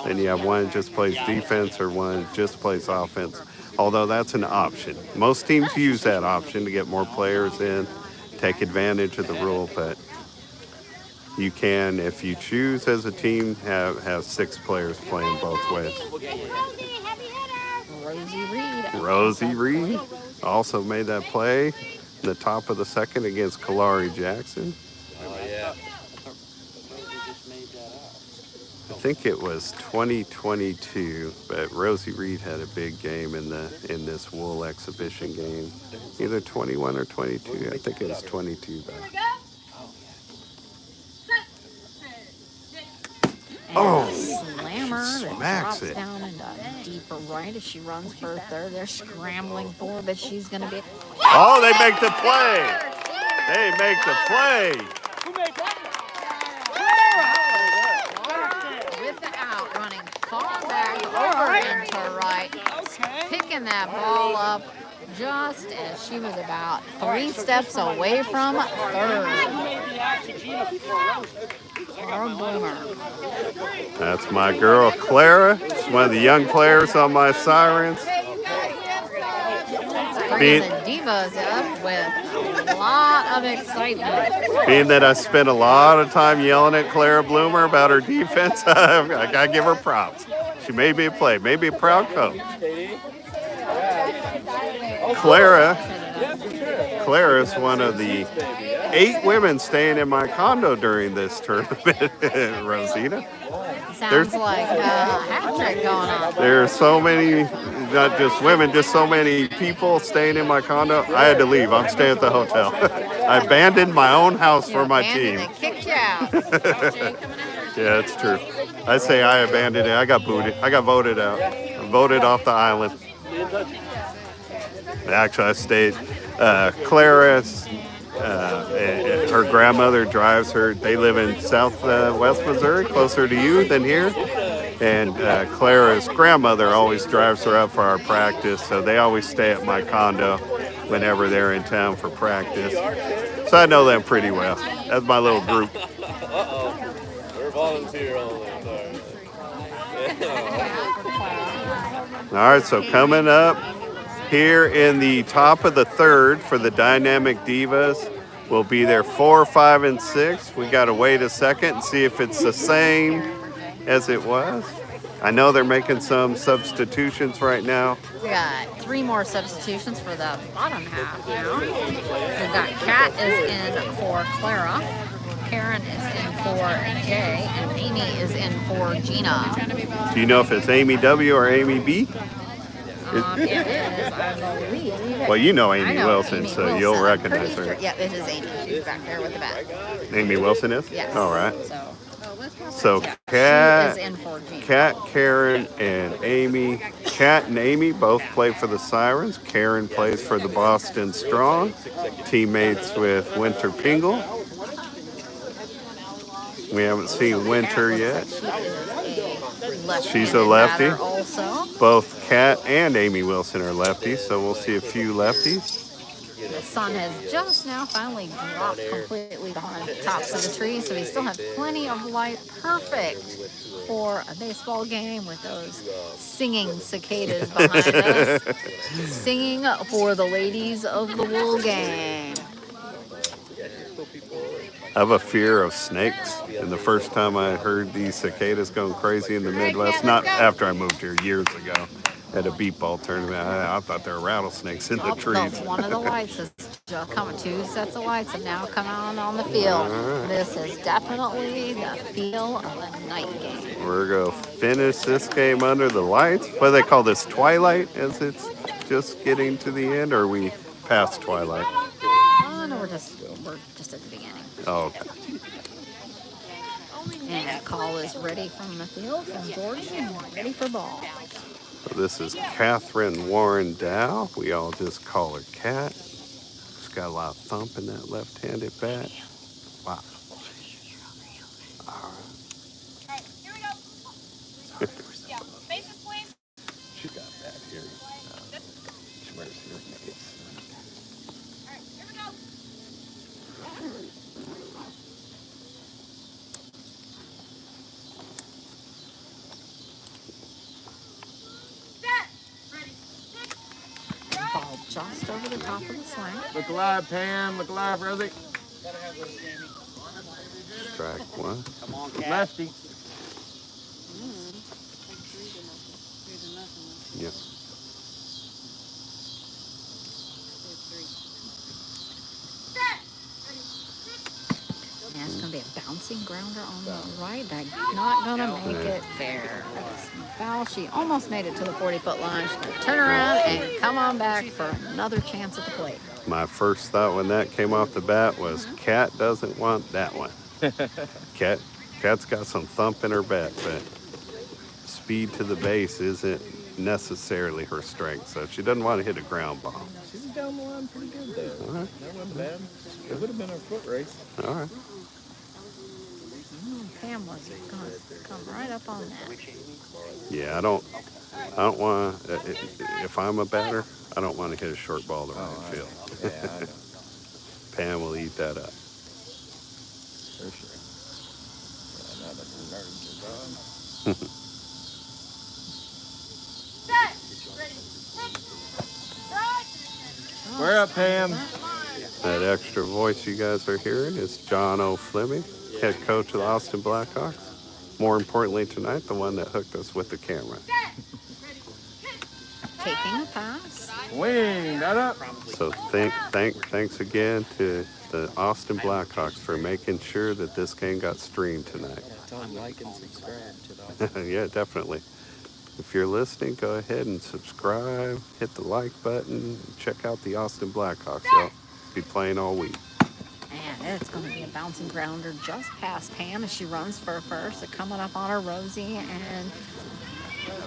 then you have one just plays defense or one just plays offense, although that's an option. Most teams use that option to get more players in, take advantage of the rule, but you can, if you choose as a team, have 6 players playing both ways. Rosie Reed. Rosie Reed also made that play in the top of the second against Kalari Jackson. Oh, yeah. I think it was 2022, but Rosie Reed had a big game in this wool exhibition game. Either 21 or 22. I think it was 22 though. Oh, Slammer that smacks drops it. down into deeper right as she runs for third. They're scrambling for, but she's going to be. Oh, they make the play. They make the play. With the out, running far back over into right, picking that ball up just as she was about 3 steps away from third. Clara Bloomer. That's my girl, Clara. She's one of the young players on my Sirens. Bringing the Divas up with a lot of excitement. Being that I spent a lot of time yelling at Clara Bloomer about her defense, I gotta give her props. She made me a play, made me a proud coach. Clara is one of the 8 women staying in my condo during this tournament, Rosita. Sounds like a hat trick going on. There are so many, not just women, just so many people staying in my condo. I had to leave. I'm staying at the hotel. I abandoned my own house for my team. They kicked you out. Yeah, it's true. I say I abandoned it. I got booted. I got voted out. I voted off the island. Actually, I stayed. Clara, her grandmother drives her. They live in southwest Missouri, closer to you than here. And Clara's grandmother always drives her up for our practice, so they always stay at my condo whenever they're in town for practice. So I know them pretty well. That's my little group. Uh-oh. We're volunteer only. All right, so coming up here in the top of the third for the Dynamic Divas, we'll be there 4, 5, and 6. We got to wait a second and see if it's the same as it was. I know they're making some substitutions right now. We got 3 more substitutions for the bottom half now. We've got Kat is in for Clara, Karen is in for Jay, and Amy is in for Gina. Do you know if it's Amy W. or Amy B? It is, I believe. Well, you know Amy I Wilson, Amy so Wilson. you'll I'm recognize pretty her. sure- Yeah, it is Amy. She's back there with the bat. Amy Wilson is? Yes. All right. So yeah, Kat, she is in for Gina. Kat, Karen, and Amy. Kat and Amy both play for the Sirens. Karen plays for the Boston Strong, teammates with Winter Pingle. We haven't seen Winter yet. She's a lefty. Also. Both Kat and Amy Wilson are lefties, so we'll see a few lefties. The sun has just now finally dropped completely behind the tops of the trees, so we still have plenty of light. Perfect for a baseball game with those singing cicadas behind us. Singing for the ladies of the wool game. I have a fear of snakes, and the first time I heard these cicadas going crazy in the Midwest, not after I moved here, years ago, at a beep ball tournament, I thought there were rattlesnakes in the trees. One of the lights has just come. 2 sets of lights have now come on the field. This is definitely the feel of a night game. We're going to finish this game under the lights. What do they call this, twilight, as it's just getting to the end, or are we past twilight? No, we're just at the beginning. Oh, okay. And that call is ready from the field from Gordon, ready for ball. So this is Catherine Warren Dow. We all just call her Cat. She's got a lot of thump in that left-handed bat. Wow. All right, here we go. Yeah, bases, please. She got that here. She wears hearing aids. All right, here we go. Ball just over the top of the slang. Look alive, Pam. Look alive, Rosie. Strike 1. Come on, Cat. Lefty. Yep. be a bouncing grounder on the right. That's not going to make it fair. That's a foul. She almost made it to the 40-foot line. She's going to turn around and come on back for another chance at the plate. My first thought when that came off the bat was, Cat doesn't want that one. Cat's got some thump in her bat, but speed to the base isn't necessarily her strength, so she doesn't want to hit a ground ball. She's down the line pretty good though. All right. That wasn't bad. It would have been her foot race. All right. Pam was going to come right up on that. Yeah, I don't want to, if I'm a batter, I don't want to hit a short ball to right field. Yeah, I know. Pam will eat that up. For sure. Yeah, now that the nerves are gone. We're up, Pam. That extra voice you guys are hearing is John O. Fleming, head coach of the Austin Blackhawks. More importantly tonight, the one that hooked us with the camera. Taking a pass. Wing that up. So thanks again to the Austin Blackhawks for making sure that this game got streamed tonight. Tell them like and subscribe to the Yeah, definitely. If you're listening, go ahead and subscribe, hit the like button, check out the Austin Blackhawks. They'll be playing all week. And it's going to be a bouncing grounder just past Pam as she runs for first. They're coming up on her, Rosie, and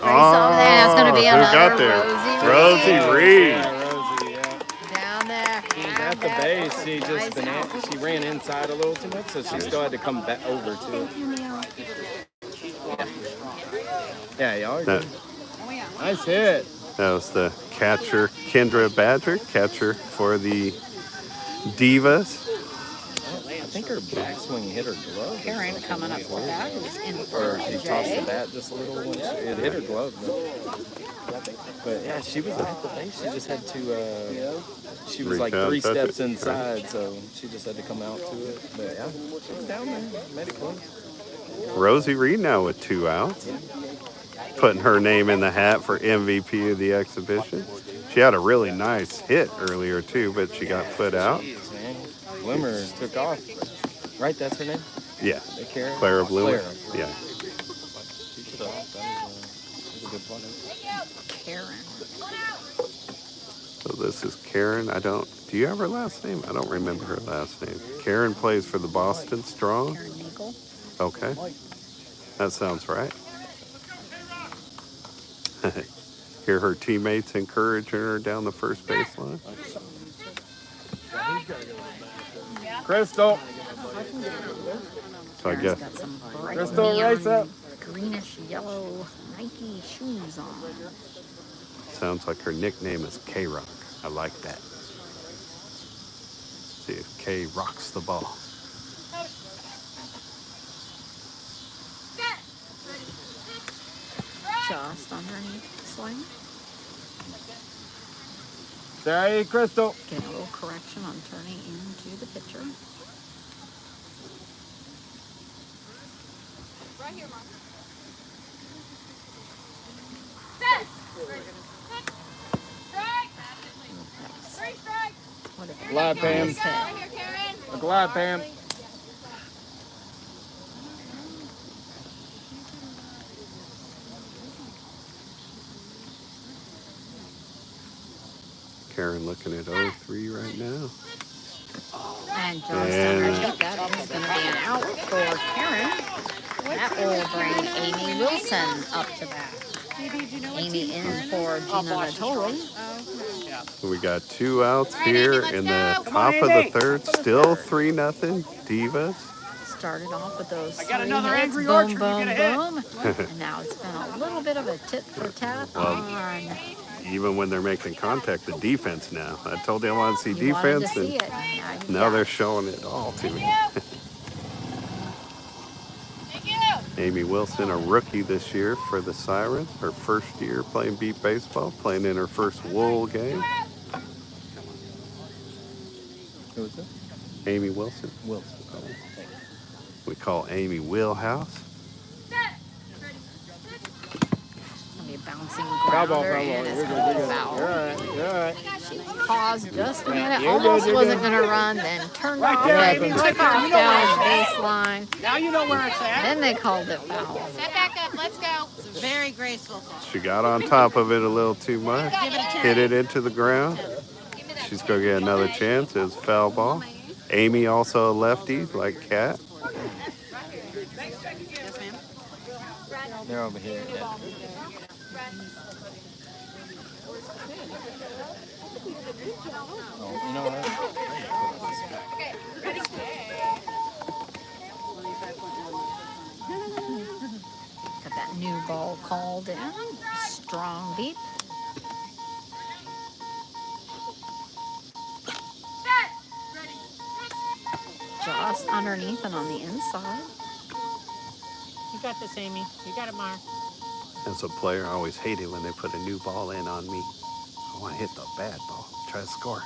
that's going to be who another got there? Rosie Reed. Yeah, Rosie, yeah. down there. She's at the base. She ran inside a little too much, so she still had to come back over to it. Yeah, y'all are good. Nice hit. That was the catcher, Kendra Badger, catcher for the Divas. I think her backswing hit her glove. Karen coming up for that. Who's in for Or she tossed the bat just a little when it hit her glove. But yeah, she was at the base. She just had to, she was like 3 steps inside, so she just had to come out to it. But yeah, she was down there. Made it close. Rosie Reed now with 2 outs. Putting her name in the hat for MVP of the exhibition. She had a really nice hit earlier too, but she got put out. Jeez, man. Bloomer took off. Right, that's her name? Yeah. Clara Bloomer. Clara. Yeah. She took off. That was a good play. Karen. So this is Karen. Do you have her last name? I don't remember her last name. Karen plays for the Boston Strong. Karen Eagle. Okay. That sounds right. Hear her teammates encouraging her down the first baseline. Crystal. So I guess Got some bright Crystal, race up. neon greenish yellow Nike shoes on. sounds like her nickname is K-Rock. I like that. See if K rocks the ball. Just underneath the swing. Sorry, Crystal. Get a little correction on turning into the pitcher. Right here, Mom. What a Glide, Pam. nice hit. Right here, Karen. A glide, Pam. Karen looking at 0-3 right now. And just underneath that is going to be an out for Karen. That will bring Amy Wilson up to bat. Amy in for Gina Natoli. We got 2 outs here in the top of the third. Still 3-0 Divas. Started off with those 3 hits, boom, boom, boom. And now it's been a little bit of a tit for tat on. Even when they're making contact, the defense now. I told you I wanted to see You wanted defense, to see and it. now they're showing it all to me. Amy Wilson, a rookie this year for the Sirens. Her first year playing beep baseball, playing in her first Wool game. Who was it? Amy Wilson. Wilson. We call Amy Wheelhouse. Be a bouncing Foul ball, grounder, foul ball. and it's You're going to good, be you're good. foul. You're all right, you're all right. paused just a minute, almost wasn't going to run, then turned off, and took off down the baseline. Now you know where it's at. Then they called it foul. Step back up. Let's go. It's a very graceful fall. She got on top of it a little too much. Give it a 10. Hit it into the ground. She's going to get another chance. It's a foul ball. Amy also a lefty, like Kat. Yes, ma'am. They're over here. Yeah. Oh, you know what? Got that new ball called in. Strong beep. Just underneath and on the inside. You got this, Amy. You got it, Mar. As a player, I always hate it when they put a new ball in on me. I want to hit the bad ball. Try to score.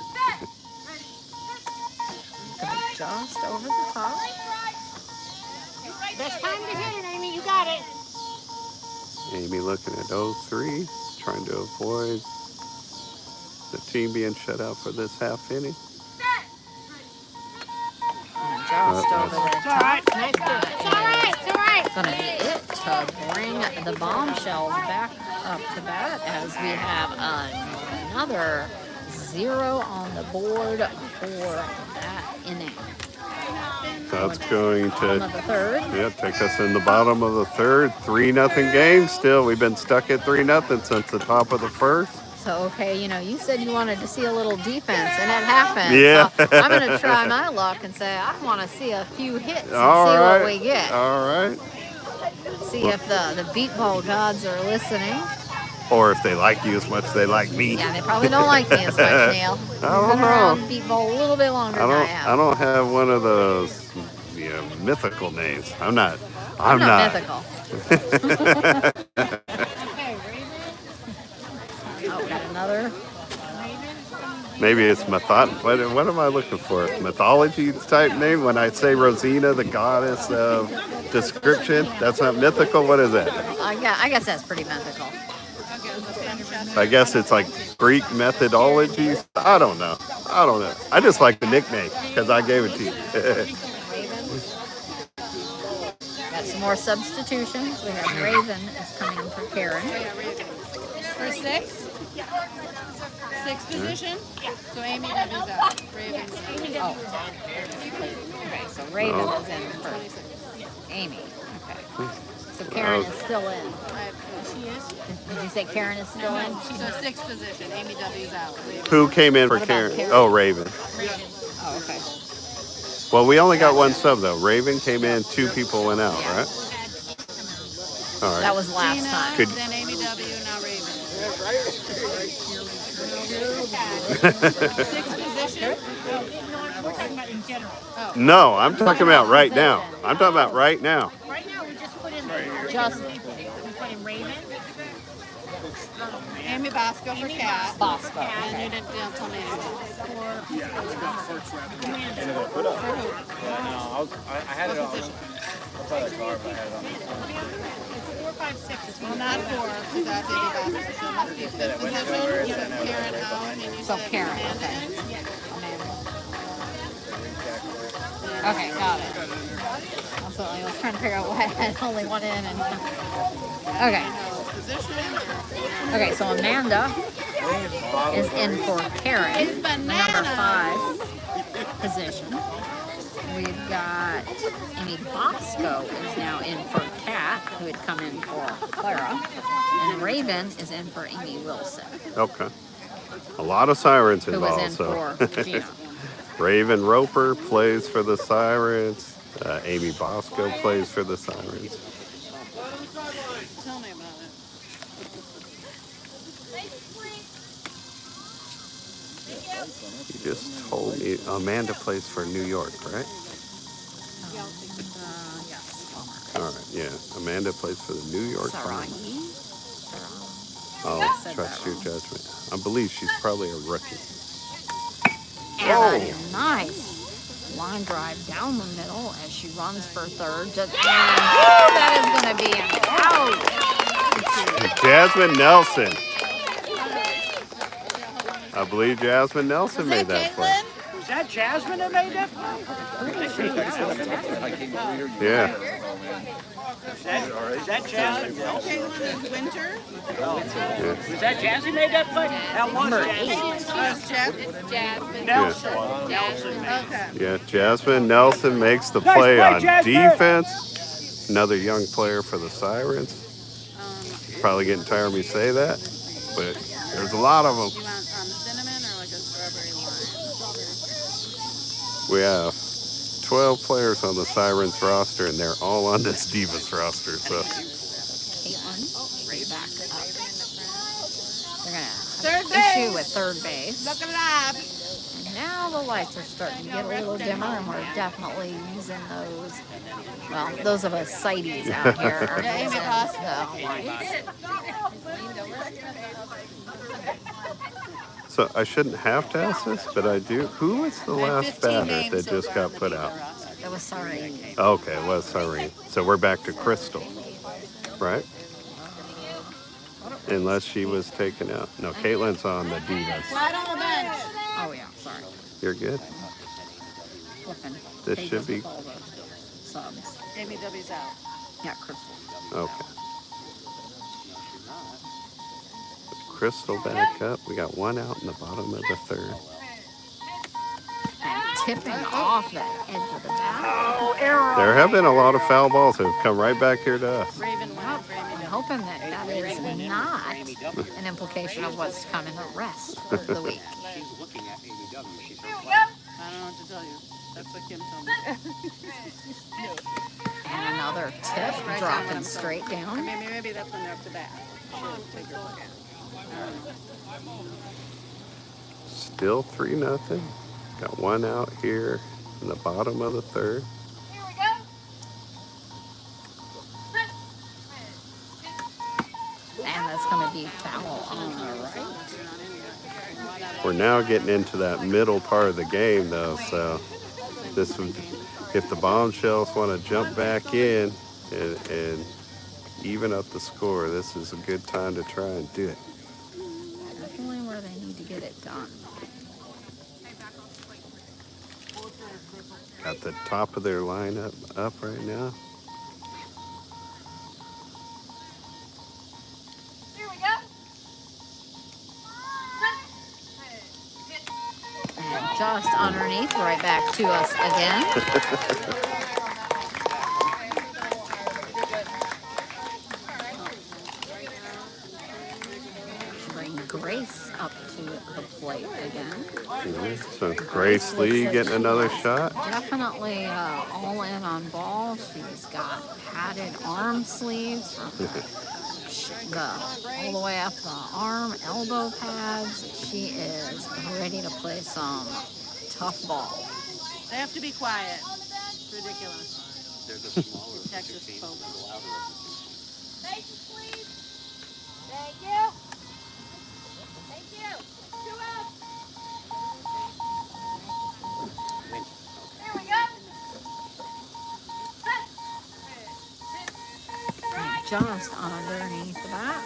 Just over the top. Best time to hit it, Amy. You got it. Amy looking at 0-3, trying to avoid the team being shut out for this half inning. Just over the It's all top. right. Nice pitch. It's all right. It's all right. Gonna be it to bring the bombshells back up to bat as we have another 0 on the board for that inning. That's going Bottom to of the third. take us in the bottom of the third. 3-0 game still. We've been stuck at 3-0 since the top of the first. So, okay, you said you wanted to see a little defense, and it happened. Yeah. So I'm going to try my luck and say I want to see a few hits and All see right. what we get. All right. See if the beat ball gods are listening. Or if they like you as much as they like me. Yeah, they probably don't like me as much, Neil. I don't Been know. around beat ball a little bit longer than I have. I don't have one of those mythical names. I'm not mythical. Oh, got another. Maybe it's what am I looking for? Mythology type name? When I say Rosina, the goddess of description, that's not mythical? What is that? I guess that's pretty mythical. I guess it's like Greek methodologies. I don't know. I just like the nickname because I gave it to you. Got some more substitutions. We have Raven is coming in for Karen. For 6? 6 position? So Amy W's out. Raven. Oh. Okay, so Raven is in for Amy. Okay. So Karen is still in. She is? Did you say Karen is still in? So 6th position. Amy W's out. Raven. Who came in for What about Karen? Karen? Oh, Raven. Oh, okay. Well, we only got one sub though. Raven came in, 2 people went out, right? All right. That was last Gina, time. Could- then Amy W, now Raven. 6th position? We're talking about in general. No, I'm talking about right now. Right now, we just put in Just we put in Raven. Amy Bosco for Cat. Bosco. And Okay. you didn't tell me anything. I had it on. I thought I car, but I had it on. It's 4, 5, 6. It's Well, not 4, because that's Amy Bosco. So it must be 5th position. So Karen out, and you So said Karen, Amanda okay. in? Okay, got it. Also, I was trying to figure out why I had only one in. And okay. Okay, so Amanda is in for Karen, the number 5 position. We've got Amy Bosco is now in for Kat, who had come in for Clara. And Raven is in for Amy Wilson, Okay. A lot of sirens who was involved. in for Gina. Raven Roper plays for the Sirens. Amy Bosco plays for the Sirens. Tell me about it. You just told me Amanda plays for New York, right? Yes. All right, yeah. Amanda plays for the New York Times. Sarai. Oh, said trust that your wrong. judgment. I believe she's probably a rookie. And a nice line drive down the middle as she runs for third. Just, that is going to be an out. Jasmine Nelson. I believe Jasmine Nelson made that play. Was that Jasmine that made that play? Yeah. Is that Jasmine Nelson? Caitlin is Winter. Was that Jasmine made that play? That was Jasmine. It's Jasmine. Nelson. Nelson made it. Okay. Yeah, Jasmine Nelson makes the Nice play play, on Jasmine. defense. Another young player for the Sirens. Probably getting tired of me say that, but there's a lot of them. You want cinnamon or like a strawberry lime? We have 12 players on the Sirens roster, and they're all on this Divas roster. So Caitlin, right back up. They're gonna Third have an issue base. with third base. Look alive. And now the lights are starting to get a little dimmer, and we're definitely using those. Well, those of us sighties out here are using the lights. So I shouldn't have to ask this, but I do. Who was the last batter that just got put out? That was sorry. Okay, it was Irene. So we're back to Crystal, right? Unless she was taken out. No, Caitlin's on the Divas. Right on the bench. Oh yeah, sorry. You're good. Flipping This pages should be with all the subs. Amy W's out. Yeah, Crystal. okay. Crystal back up. We got one out in the bottom of the third. And tipping off that edge of the bat. Oh, error. There have been a lot of foul balls that have come right back here to us. Raven Well, I'm hoping that that is not an implication of what's coming the rest of the week. I don't know what to tell you. That's what Kim told me. And another tip dropping straight down. Maybe that's when they're up to bat. She'll take her look at it. Still 3-0. Got one out here in the bottom of the third. And that's going to be foul on the right. We're now getting into that middle part of the game, though. So this would, if the Bombshells want to jump back in and even up the score, this is a good time to try and do it. Definitely where they need to get it done. Got the top of their lineup up right now. And just underneath, right back to us again. Bring Grace up to the plate again. So Grace Lee getting another shot. Definitely all in on ball. She's got padded arm sleeves from all the way up the arm, elbow pads. She is ready to play some tough ball. They have to be quiet. It's ridiculous. Texas folk. Faces, please. Thank you. Thank you. 2 outs. Here we go. Just underneath the bat.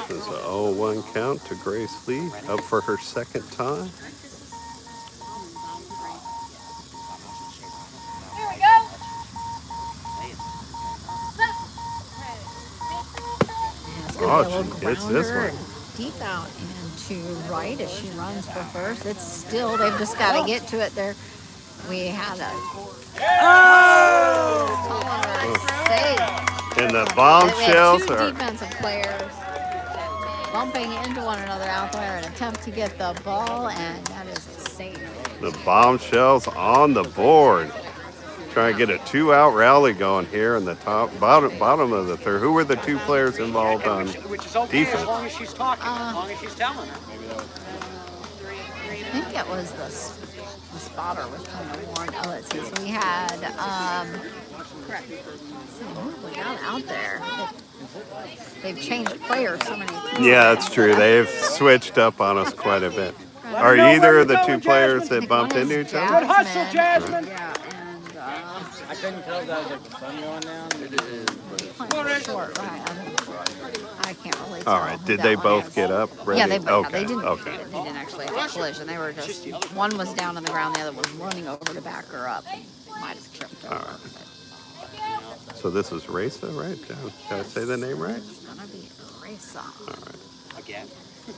It's an 0-1 count to Grace Lee, up for her second time. Here we go. Oh, she hits this one. Deep out and to right as she runs for first. It's still, they've just got to get to it there. We had a save. And the Bombshells We had two are defensive players bumping into one another out there in an attempt to get the ball, and that is a save. the Bombshells on the board. Trying to get a 2-out rally going here in the bottom of the third. Who were the two players involved on Which is okay defense? as long as she's talking, as long as she's telling her. I think it was the spotter was kind of warned. Oh, let's see. So we had, we got out there. They've changed players so many times. Yeah, that's true. They've switched up on us quite a bit. Are either of the two players that bumped into each other? Good hustle, Jasmine. Yeah, and Couldn't tell that was like the sun going down. It is, but it's short, right? I can't really tell. All right. who Did that they one both is. get up? Ready? Yeah, they both. Okay. They didn't. Okay. They didn't actually have a collision. They were just one was down on the ground, the other was running over to back her up. Might have tripped over. All right. So this is Raisa, right? Did I say the name right? It's gonna be Raisa. All right. Again.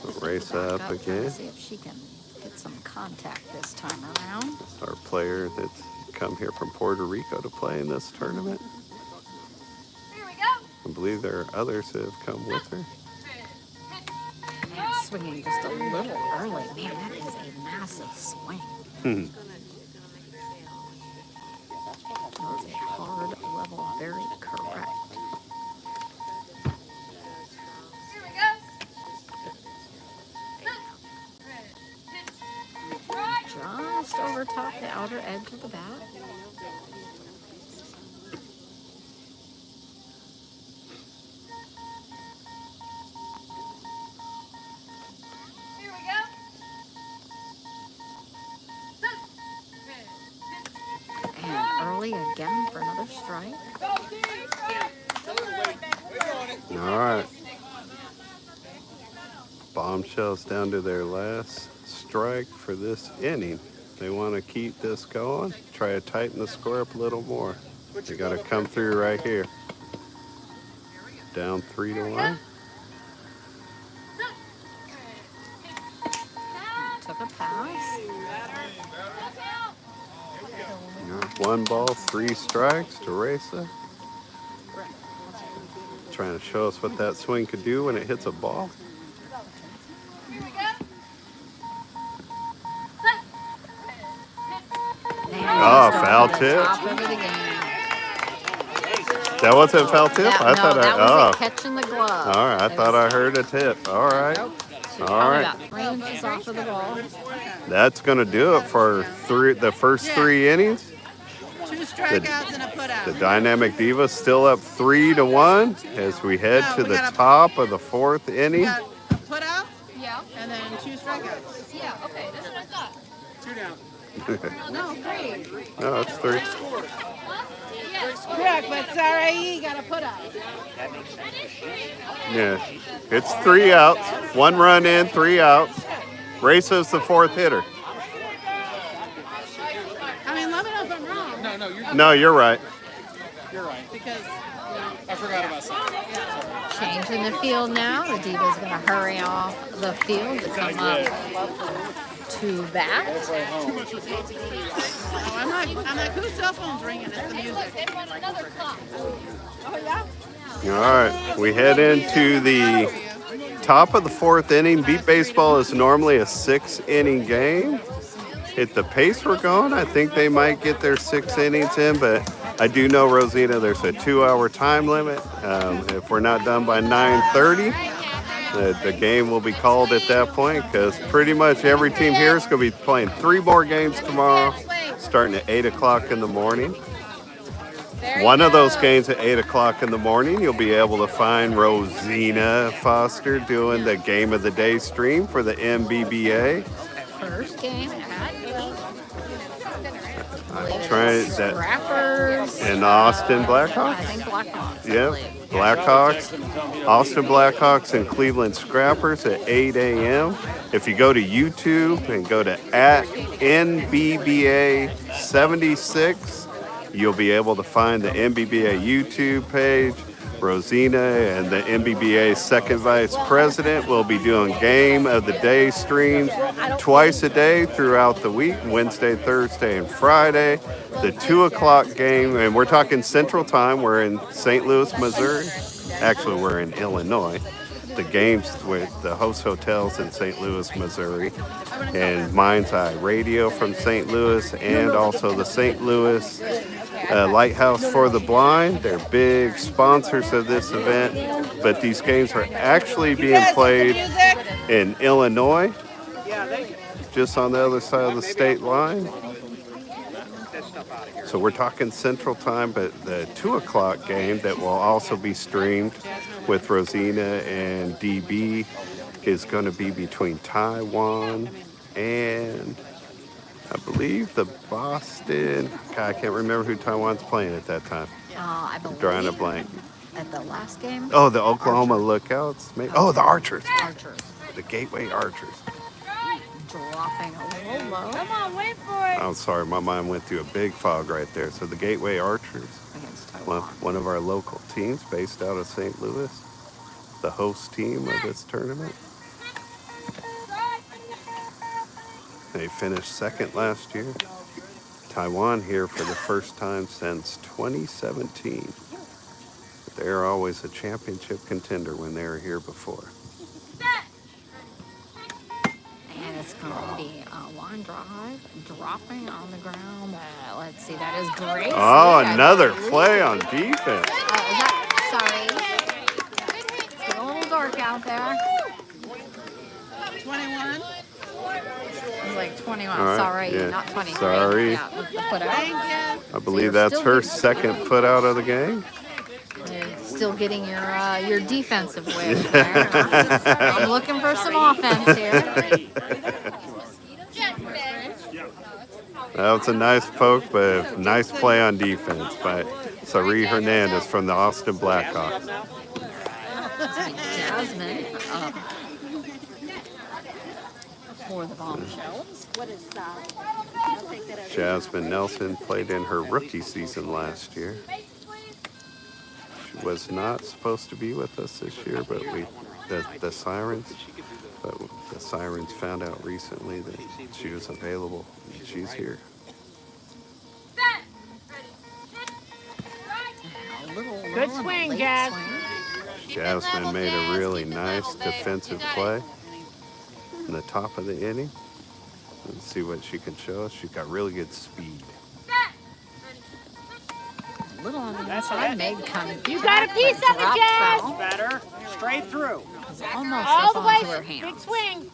So Raisa up Trying again. to see if she can get some contact this time around. Our player that's come here from Puerto Rico to play in this tournament. Here we go. I believe there are others that have come with her. Man, it's swinging just a little early. Man, that is a massive swing. That was a hard level, very correct. Here we go. Just over top the outer edge of the bat. Here we go. And early again for another strike. All right. Bombshells down to their last strike for this inning. They want to keep this going, try to tighten the score up a little more. They got to come through right here. Down 3-1. Took a pass. 1 ball, 3 strikes to Raisa. Trying to show us what that swing could do when it hits a ball. Oh, foul tip. That wasn't foul tip? That, I no, thought that was oh. a catch in the glove. All right, I thought I heard a tip. All right. Nope. All Probably right. about 3 inches off of the ball. That's going to do it for the first 3 innings. 2 strikeouts and a putout. The Dynamic Divas still up 3-1 as we head to the top of the 4th inning. We got a putout. Yeah. And then 2 strikeouts. Yeah. Okay. That's what I thought. 2 down. No, 3. No, it's 3. Correct, but Sarai got a putout. Yeah, it's 3 outs. 1 run in, 3 outs. Raisa's the 4th hitter. I mean, let me know if I'm wrong. No, you're right. Because I forgot about something. Change in the field now. The Diva's going to hurry off the field to come up to bat. I'm like, whose cell phone's ringing? It's the music. Oh, yeah? All right, we head into the top of the 4th inning. Beep Baseball is normally a 6-inning game. At the pace we're going, I think they might get their 6 innings in, but I do know, Rosita, there's a 2-hour time limit. If we're not done by 9:30, the game will be called at that point, because pretty much every team here is going to be playing 3 more games tomorrow, starting at 8 o'clock in the morning. One of those games at 8 o'clock in the morning, you'll be able to find Rosina Foster doing the Game of the Day stream for the MBBA. First game at I'm trying that. Scrappers. And Austin Blackhawks? I think Blackhawks. Yep, Blackhawks, Austin Blackhawks and Cleveland Scrappers at 8 a.m. If you go to YouTube and go to @NBBA76, you'll be able to find the MBBA YouTube page. Rosina and the MBBA second vice president will be doing Game of the Day streams twice a day throughout the week, Wednesday, Thursday, and Friday. The 2 o'clock game, and we're talking Central Time. We're in St. Louis, Missouri. Actually, we're in Illinois. The games with the host hotels in St. Louis, Missouri, and Mind's Eye Radio from St. Louis, and also the St. Louis Lighthouse for the Blind. They're big sponsors of this event, but these games are actually being played in Illinois, just on the other side of the state line. So we're talking Central Time, but the 2 o'clock game that will also be streamed with Rosina and DB is going to be between Taiwan and I believe the Boston. God, I can't remember who Taiwan's playing at that time. I I'm believe drawing a blank. at the last game. Oh, the Oklahoma Archers. Lookouts. Oh, the Archers. Archers. The Gateway Archers. Dropping a little low. Come on, wait for it. I'm sorry, my mind went through a big fog right there. So the Gateway Archers, Against Taiwan. one of our local teams based out of St. Louis, the host team of this tournament. They finished second last year. Taiwan here for the first time since 2017. They're always a championship contender when they were here before. And it's going to be a line drive, dropping on the ground. Let's see, that is great. Oh, another play on defense. Sorry. It's a little dark out there. 21. It's like 21. Right, Sorry, yeah. not 23. Sorry. Yeah, put out. I believe that's her second put out of the game. You're still getting your defensive win there. I'm looking for some offense here. That was a nice poke, but a nice play on defense by Sari Hernandez from the Austin Blackhawks. Jasmine up for the Bombshells. Jasmine Nelson played in her rookie season last year. She was not supposed to be with us this year, but the Sirens found out recently that she was available. She's here. Good swing, Jazz. Jasmine made a really nice defensive play in the top of the inning. Let's see what she can show us. She's got really good speed. A little on the inside, made contact. You got a piece of it, Jazz. Better. Straight through. Almost All up the onto her way. hands. Big swing.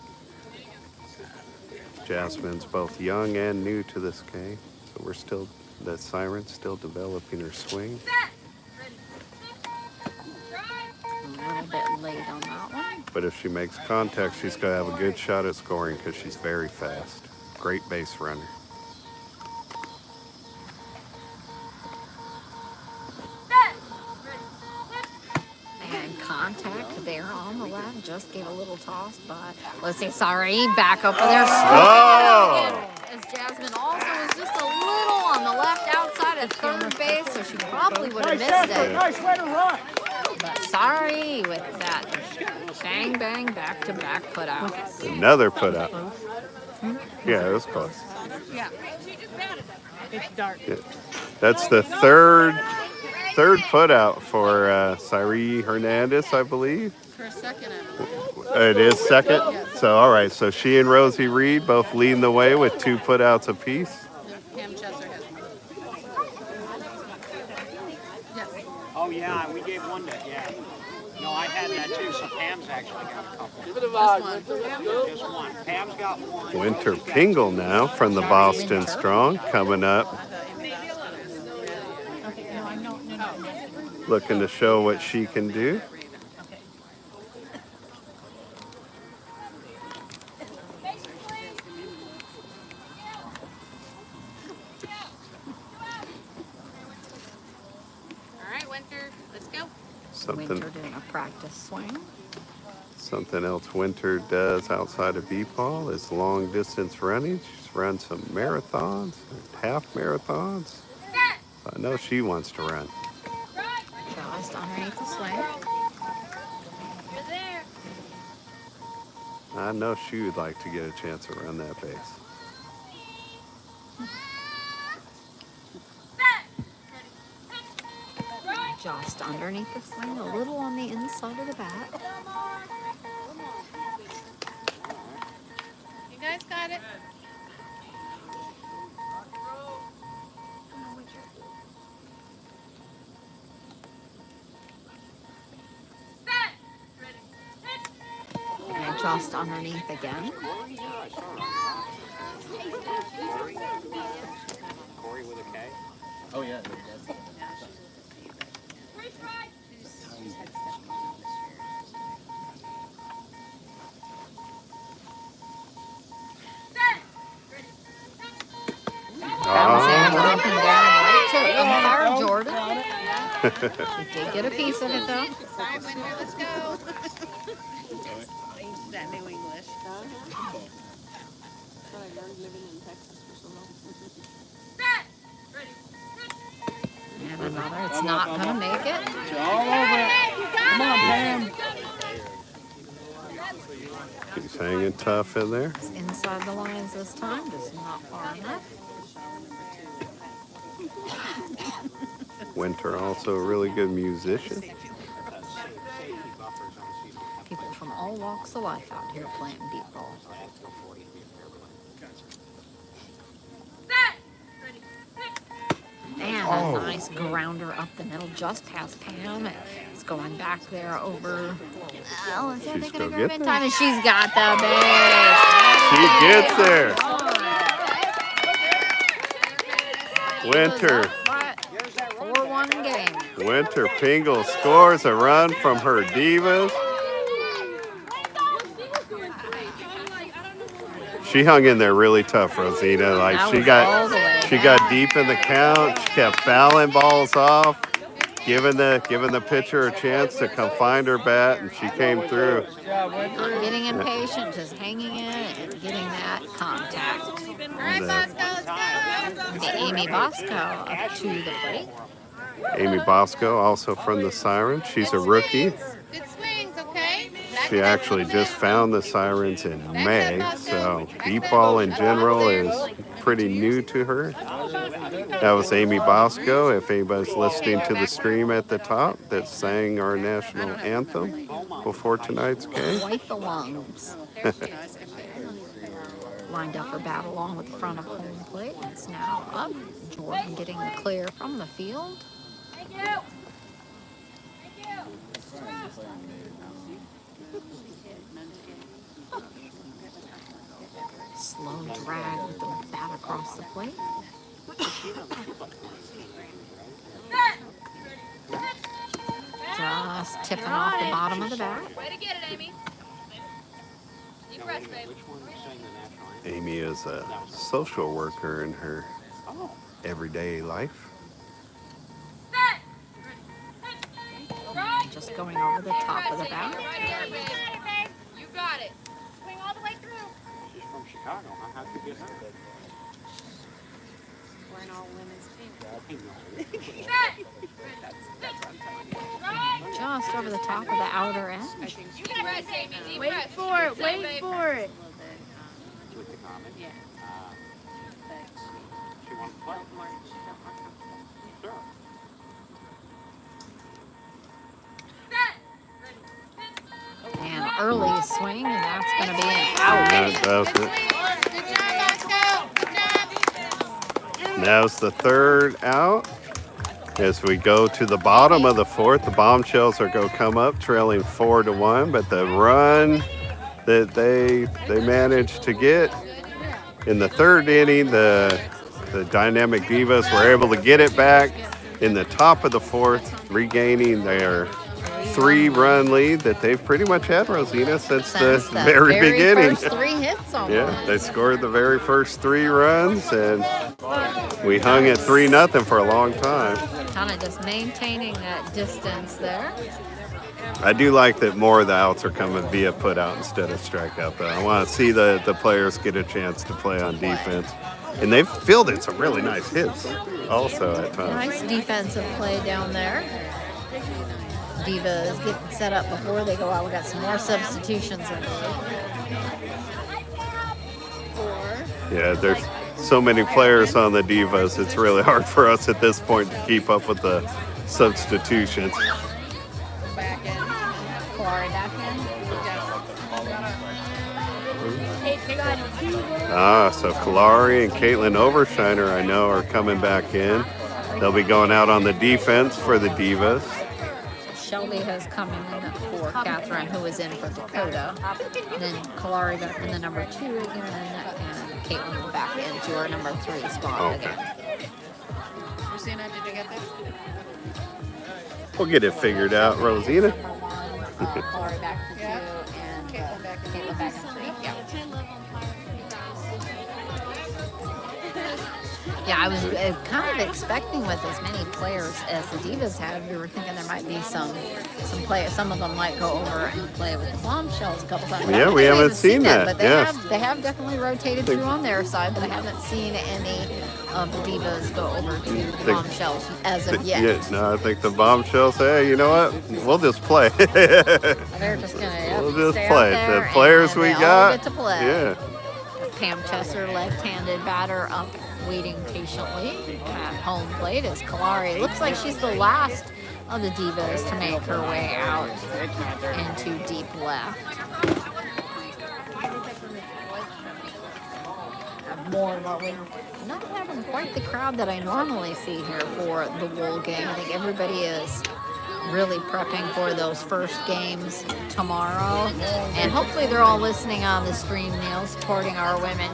Jasmine's both young and new to this game, so the Siren's still developing her swing. A little bit late on that one. But if she makes contact, she's going to have a good shot at scoring because she's very fast. Great base runner. And contact there on the left. Just gave a little toss, but let's see. Sorry, back up there. Oh! As Jasmine also was just a little on the left outside of third base, so she probably would have missed it. Nice way to run. But sorry with that. Bang, bang, back-to-back putouts. Another put out. Yeah, it was close. Yeah. It's dark. Yeah. That's the third put out for Sari Hernandez, I believe. For a second, It is second. So, all right. So she and Rosie Reed both leading the way with 2 putouts apiece. Pam Chesser has one. Yes. Oh, yeah, we gave one to, yeah. No, I had that too, so Pam's actually got a couple. Just one. Pam's got one. Winter Pingle now from the Boston Strong coming up. Looking to show what she can do. All right, Winter, let's go. Winter doing a practice swing. Something else Winter does outside of B-ball is long distance running. She's run some marathons, half marathons. I know she wants to run. Just underneath the swing. You're there. I know she would like to get a chance to run that base. Just underneath the swing, a little on the inside of the bat. You guys got it. And just underneath again. Corey with a K. Oh, yeah. We did get a piece of it, though. All right, Winter, let's go. That new English. And another. It's not going to make it. All over it. Come on, Pam. He's hanging tough in there. It's inside the lines this time, just not far enough. Winter, also a really good musician. People from all walks of life out here playing beep ball. And a nice grounder up the middle, just past Pam. It's going back there over. Oh, is there She's going to go go get in there. time? And she's got the base. She gets there. Winter. 4-1 game. Winter Pingle scores a run from her Divas. She hung in there really tough, Rosita. Like That she was all the way got down. deep in the count. She kept fouling balls off, giving the pitcher a chance to come find her bat, and she came through. Not getting impatient, just hanging in and getting that contact. All right, Bosco, let's go. Amy Bosco up to the plate. Amy Bosco, also from the Sirens. She's a rookie. Good swings, okay? Back She it up a actually little just bit. found the Sirens in May, so beep ball in general is pretty new to her. That was Amy Bosco, if anybody's listening to the stream at the top, that sang our national anthem before tonight's game. Quite the lungs. Lined up her bat along with the front of home plate. It's now up. Jordan getting the clear from the field. Slow drag with the bat across the plate. Just tipping off the bottom of the bat. Way to get it, Amy. Deep breath, babe. Amy is a social worker in her everyday life. Just going over the top of the bat. Right here, babe. You got it. Swing all the way through. She's from Chicago, huh? How'd you get her? We're an all women's team. Just over the top of the outer edge. Deep breath, Amy. Deep Wait breath. for it. Keep it, Wait babe. for it. With the comment? Yeah. She wanted to play. Sure. And early swing, and that's going to be an out. That was it. Good job, Bosco. Good job. Now's the third out. As we go to the bottom of the fourth, the Bombshells are going to come up trailing 4-1, but the run that they managed to get in the third inning, the Dynamic Divas were able to get it back in the top of the fourth, regaining their 3-run lead that they've pretty much had, Rosina, since the very beginning. First 3 hits almost. Yeah, they scored the very first 3 runs, and we hung at 3-0 for a long time. Kind of just maintaining that distance there. I do like that more of the outs are coming via put out instead of strikeout, though. I want to see the players get a chance to play on defense. And they've fielded some really nice hits also at times. Nice defensive play down there. Diva is getting set up before they go out. We got some more substitutions in Yeah, there's so many players on the Divas. It's really hard for us at this point to keep up with the substitutions. back in. Corey back in. So Kalari and Caitlin Overshiner, I know, are coming back in. They'll be going out on the defense for the Divas. Shelby has come in for Catherine, who is in for Dakota. Then Kalari back in the number 2 again, and Caitlin back into her number 3 spot again. Christina, did you get this? We'll get it figured out, Rosina. Kalari back to 2 and Caitlin back in 3. Yeah. Yeah, I was kind of expecting with as many players as the Divas had, we were thinking there might be some players. Some of them might go over and play with the Bombshells a couple times. Yeah, we haven't seen that. But they have definitely rotated through on their side, but I haven't seen any of the Divas go over to the Bombshells as of yet. Yeah, no, I think the Bombshells say, hey, you know what? We'll just play. They're just gonna we'll just stay play. Out there The players we all got. Get to play. Yeah. Pam Chesser, left-handed batter, up waiting patiently at home plate as Kalari. Looks like she's the last of the Divas to make her way out into deep left. More not having quite the crowd that I normally see here for the Wool game. I think everybody is really prepping for those first games tomorrow, and hopefully they're all listening on the stream, Neil, supporting our women.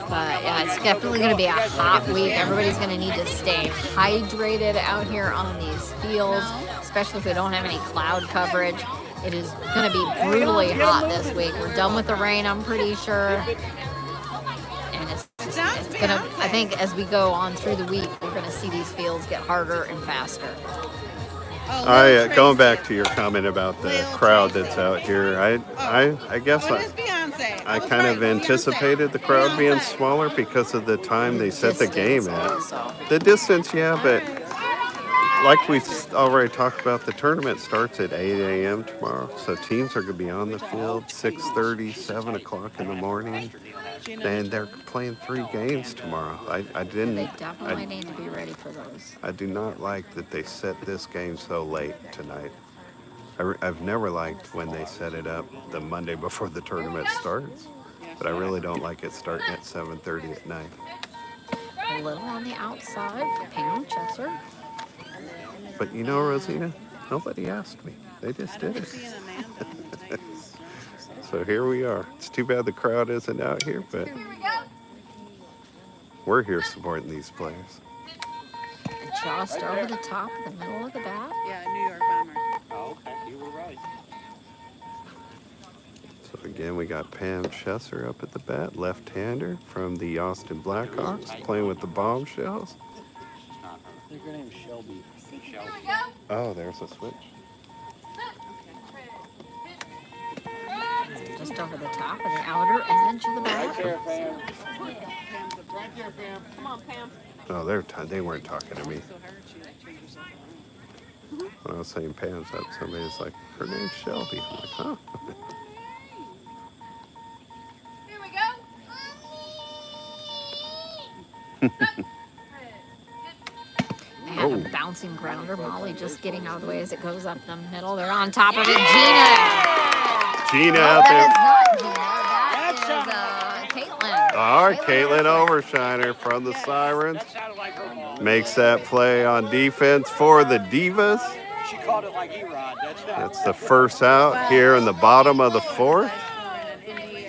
But yeah, it's definitely going to be a hot week. Everybody's going to need to stay hydrated out here on these fields, especially if we don't have any cloud coverage. It is going to be brutally hot this week. We're done with the rain, I'm pretty sure. And it's going to, I think as we go on through the week, we're going to see these fields get harder and faster. Going back to your comment about the crowd that's out here, I guess I kind of anticipated the crowd being smaller because of the time they set the game at. The distance, yeah, but like we already talked about, the tournament starts at 8 a.m. tomorrow, so teams are going to be on the field 6:30, 7 o'clock in the morning. And they're playing 3 games tomorrow. They definitely need to be ready for those. I do not like that they set this game so late tonight. I've never liked when they set it up the Monday before the tournament starts, but I really don't like it starting at 7:30 at night. A little on the outside for Pam Chesser. But you know, Rosina, nobody asked me. They just did it. So here we are. It's too bad the crowd isn't out here, but we're here supporting these players. Just over the top of the middle of the bat. Yeah, New York Bomber. Oh, okay, you were right. So again, we got Pam Chesser up at the bat, left-hander from the Austin Blackhawks, playing with the Bombshells. I think her name's Shelby. Oh, there's a switch. Just over the top of the outer edge of the bat. Right there, Pam. Right there, Pam. Come on, Pam. Oh, they weren't talking to me. When I was saying Pam's up, somebody's like, her name's Shelby. I'm like, huh? Here we go. They have a bouncing grounder. Molly just getting out of the way as it goes up the middle. They're on top of it. Gina out there. That is not Gina. That is Caitlin. All right, Caitlin Overshiner from the Sirens makes that play on defense for the Divas. She called it like E-Rod. That's the first out here in the bottom of the fourth. An Indy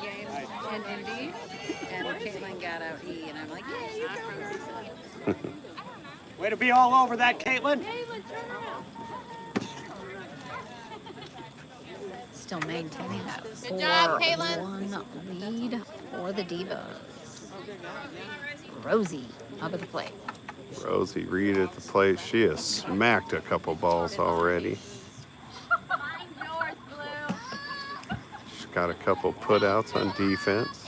game in Indy, and Caitlin got out E, and I'm like, yeah, you can. Way to be all over that, Caitlin. Still maintaining that 4-1 lead for the Divas. Rosie up at the plate. Rosie Reed at the plate. She has smacked a couple balls already. She's got a couple putouts on defense.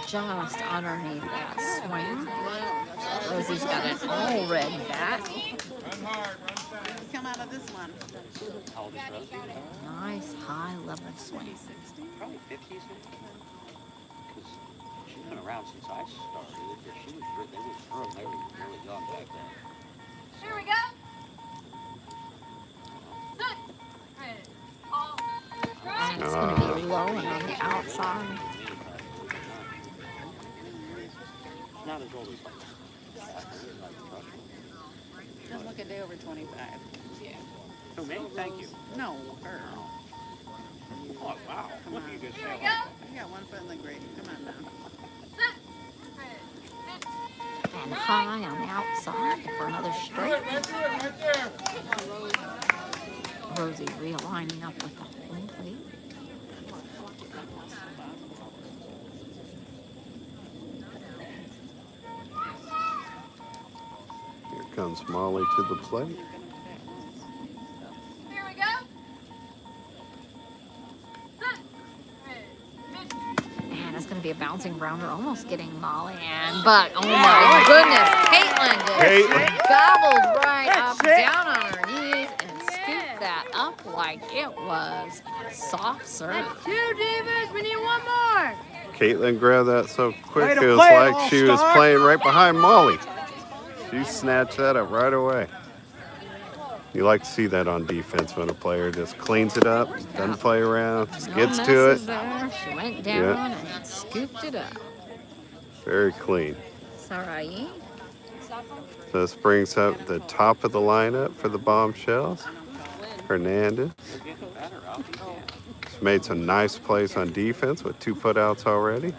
Just underneath that swing. Rosie's got an all red bat. Come out of this one. Nice high level swing. Probably 50s now. Because she's been around since I started. They were really young back then. Here we go. And it's going to be low and on the outside. Not as old as Doesn't look a day over 25. Yeah. Who, me? Thank you. No, her. Oh, wow. Look, you just said You got 1 foot in the grate. Come on now. And high on the outside for another straight. Rosie realigning up with the home plate. Here comes Molly to the plate. Here we go. And it's going to be a bouncing grounder, almost getting Molly in. But, oh my goodness, Caitlin just gobbled right up, down on her knees, and scooped that up like it was soft serve. 2 divas. We need 1 more. Caitlin grabbed that so quick, it was like she was playing right behind Molly. She snatched that up right away. You like to see that on defense when a player just cleans it up, doesn't play around, just gets to it. There. She went down and scooped it up. Very clean. Sarai. So this brings up the top of the lineup for the Bombshells. Hernandez. She's made some nice plays on defense with 2 putouts already.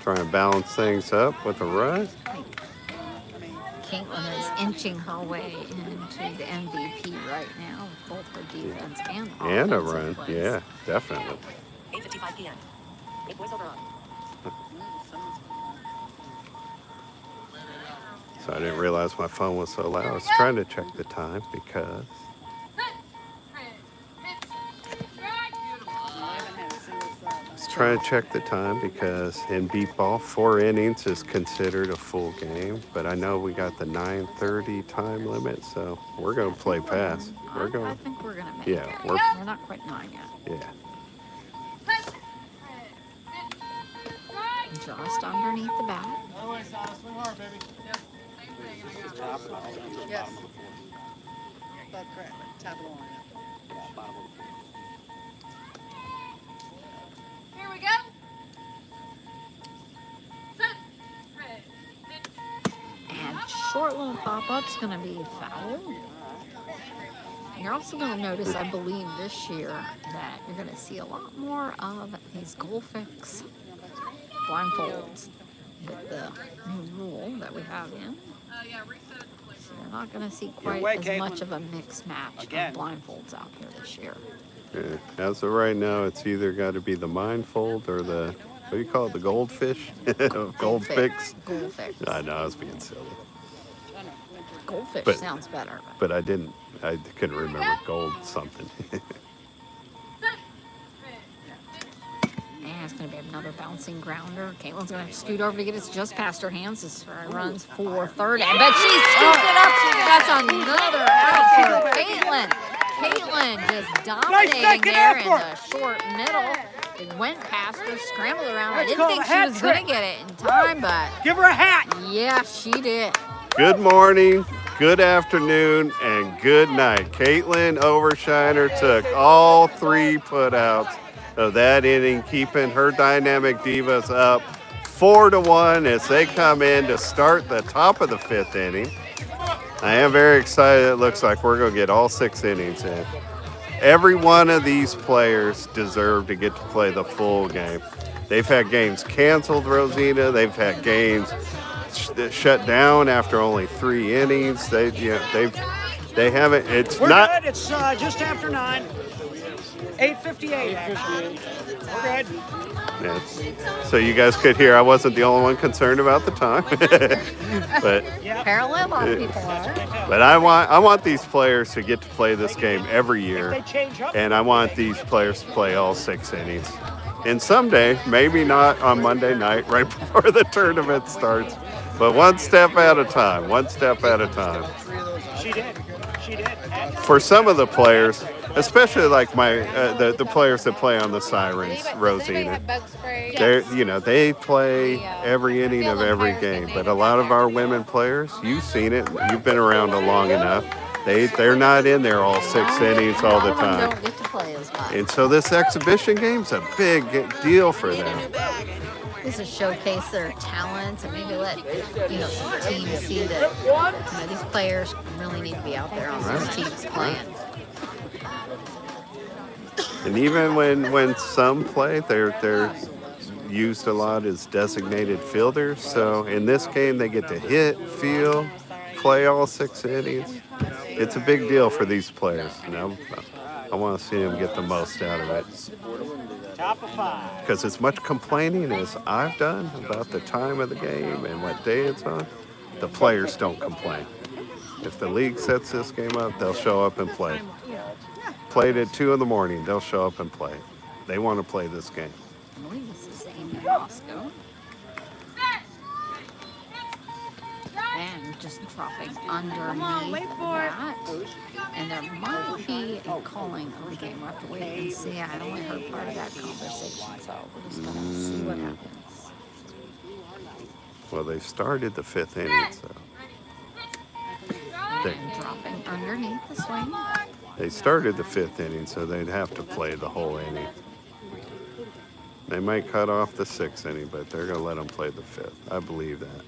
Trying to balance things up with a run. Caitlin is inching her way into the MVP right now, both her defense and And a offensive run. plays. Yeah, definitely. 8:55 p.m. Eight boys over on. So I didn't realize my phone was so loud. I was trying to check the time because in beep ball, 4 innings is considered a full game. But I know we got the 9:30 time limit, so we're going to play past. I think we're going to make Yeah, it. we're We're not quite 9 yet. yeah. Just underneath the bat. Yes. Above correct. Top of the line. Here we go. And short little pop-up's going to be foul. You're also going to notice, I believe, this year that you're going to see a lot more of these goal fix blindfolds with the new rule that we have in. So you're not going to see quite as much of a mixed match of blindfolds out here this year. Yeah. As of right now, it's either got to be the mindfold or the, what do you call it, the goldfish? Gold fix. Gold fix. I know, I was being silly. Goldfish sounds better. But I couldn't remember gold something. And it's going to be another bouncing grounder. Caitlin's going to scoot over to get it just past her hands. This runs for third. But she scooped it up. That's another out for Caitlin. Caitlin just dominating there in the short middle. It went past her, scrambled around. I didn't think she was going to get it in time, but give her a hat. Yeah, she did. Good morning, good afternoon, and good night. Caitlin Overshiner took all 3 putouts of that inning, keeping her dynamic divas up 4-1 as they come in to start the top of the 5th inning. I am very excited. It looks like we're going to get all 6 innings in. Every one of these players deserve to get to play the full game. They've had games canceled, Rosina. They've had games shut down after only 3 innings. They haven't. It's We're not. good. It's just after 9. 8:58. We're good. Yes. So you guys could hear I wasn't the only one concerned about the time. But apparently a lot of people are. But I want these players to get to play this game every year. And I want these players to play all 6 innings. And someday, maybe not on Monday night right before the tournament starts, but one step at a time, one step at a time. She did. For some of the players, especially like the players that play on the Sirens, Rosina, they play every inning of every game. But a lot of our women players, you've seen it, you've been around long enough. They're not in there all 6 innings all the time. Don't get to play as much. And so this exhibition game's a big deal for them. This is showcase their talents and maybe let some teams see that these players really need to be out there on those teams playing. And even when some play, they're used a lot as designated fielders. So in this game, they get to hit, field, play all 6 innings. It's a big deal for these players. And I want to see them get the most out of it. Top of 5. Because as much complaining as I've done about the time of the game and what day it's on, the players don't complain. If the league sets this game up, they'll show up and play. Played at 2 in the morning, they'll show up and play. They want to play this game. I believe this is the game in Moscow. And just dropping underneath that. And there might be a calling of the game. We'll have to wait and see. I only heard part of that conversation, so we're just going to see what happens. Well, they've started the 5th inning, so. And dropping underneath the swing. They started the 5th inning, so they'd have to play the whole inning. They might cut off the 6th inning, but they're going to let them play the 5th. I believe that.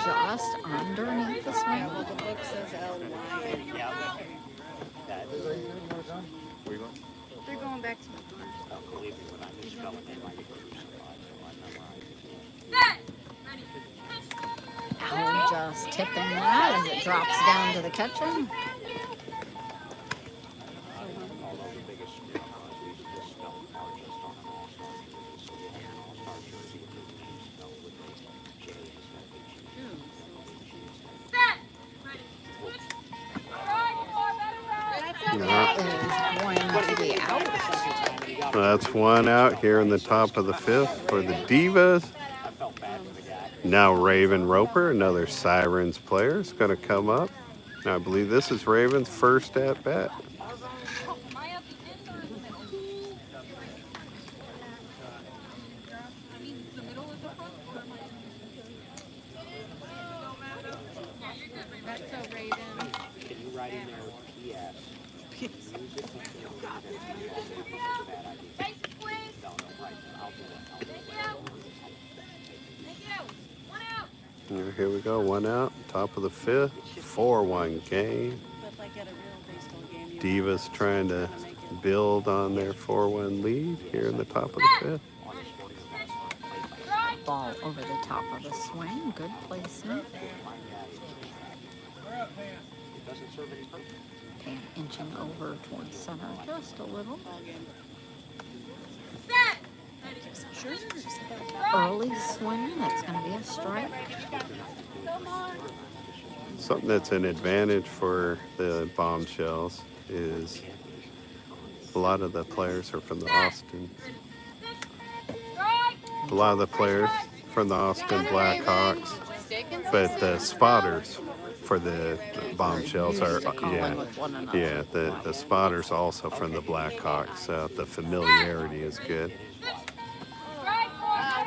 Just underneath the swing. The book says L-Y. They're going back to Allen just tipping that as it drops down to the catcher. That's 1 out here in the top of the 5th for the Divas. Now Raven Roper, another Sirens player, is going to come up. I believe this is Raven's first at bat. Here we go, 1 out, top of the 5th, 4-1 game. Divas trying to build on their 4-1 lead here in the top of the 5th. Ball over the top of the swing, good placement. And inching over towards center just a little. Early swing, that's going to be a strike. Something that's an advantage for the Bombshells is a lot of the players are from the Austin. A lot of the players from the Austin Blackhawks, but the spotters for the Bombshells are, the spotters also from the Blackhawks, so the familiarity is good.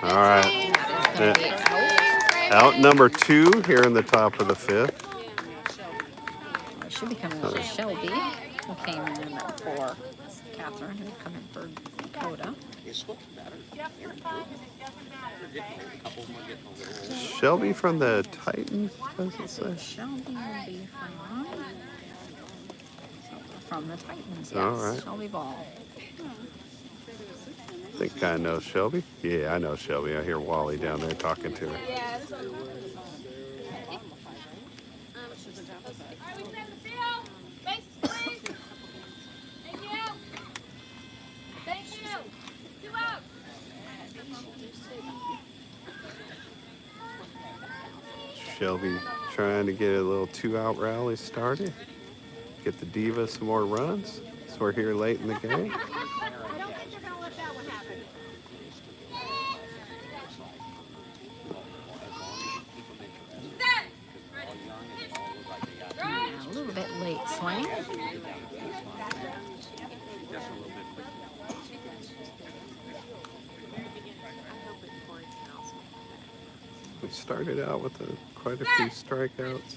All right. Out number 2 here in the top of the 5th. It should be coming over Shelby, who came in for Catherine, who's coming for Dakota. Shelby from the Titans, does it say? Shelby will be from the Titans, yes. All right. Shelby Ball. I think I know Shelby. Yeah, I know Shelby. I hear Wally down there talking to her. Shelby trying to get a little 2-out rally started. Get the Divas some more runs. So we're here late in the game. A little bit late swing. We started out with quite a few strikeouts.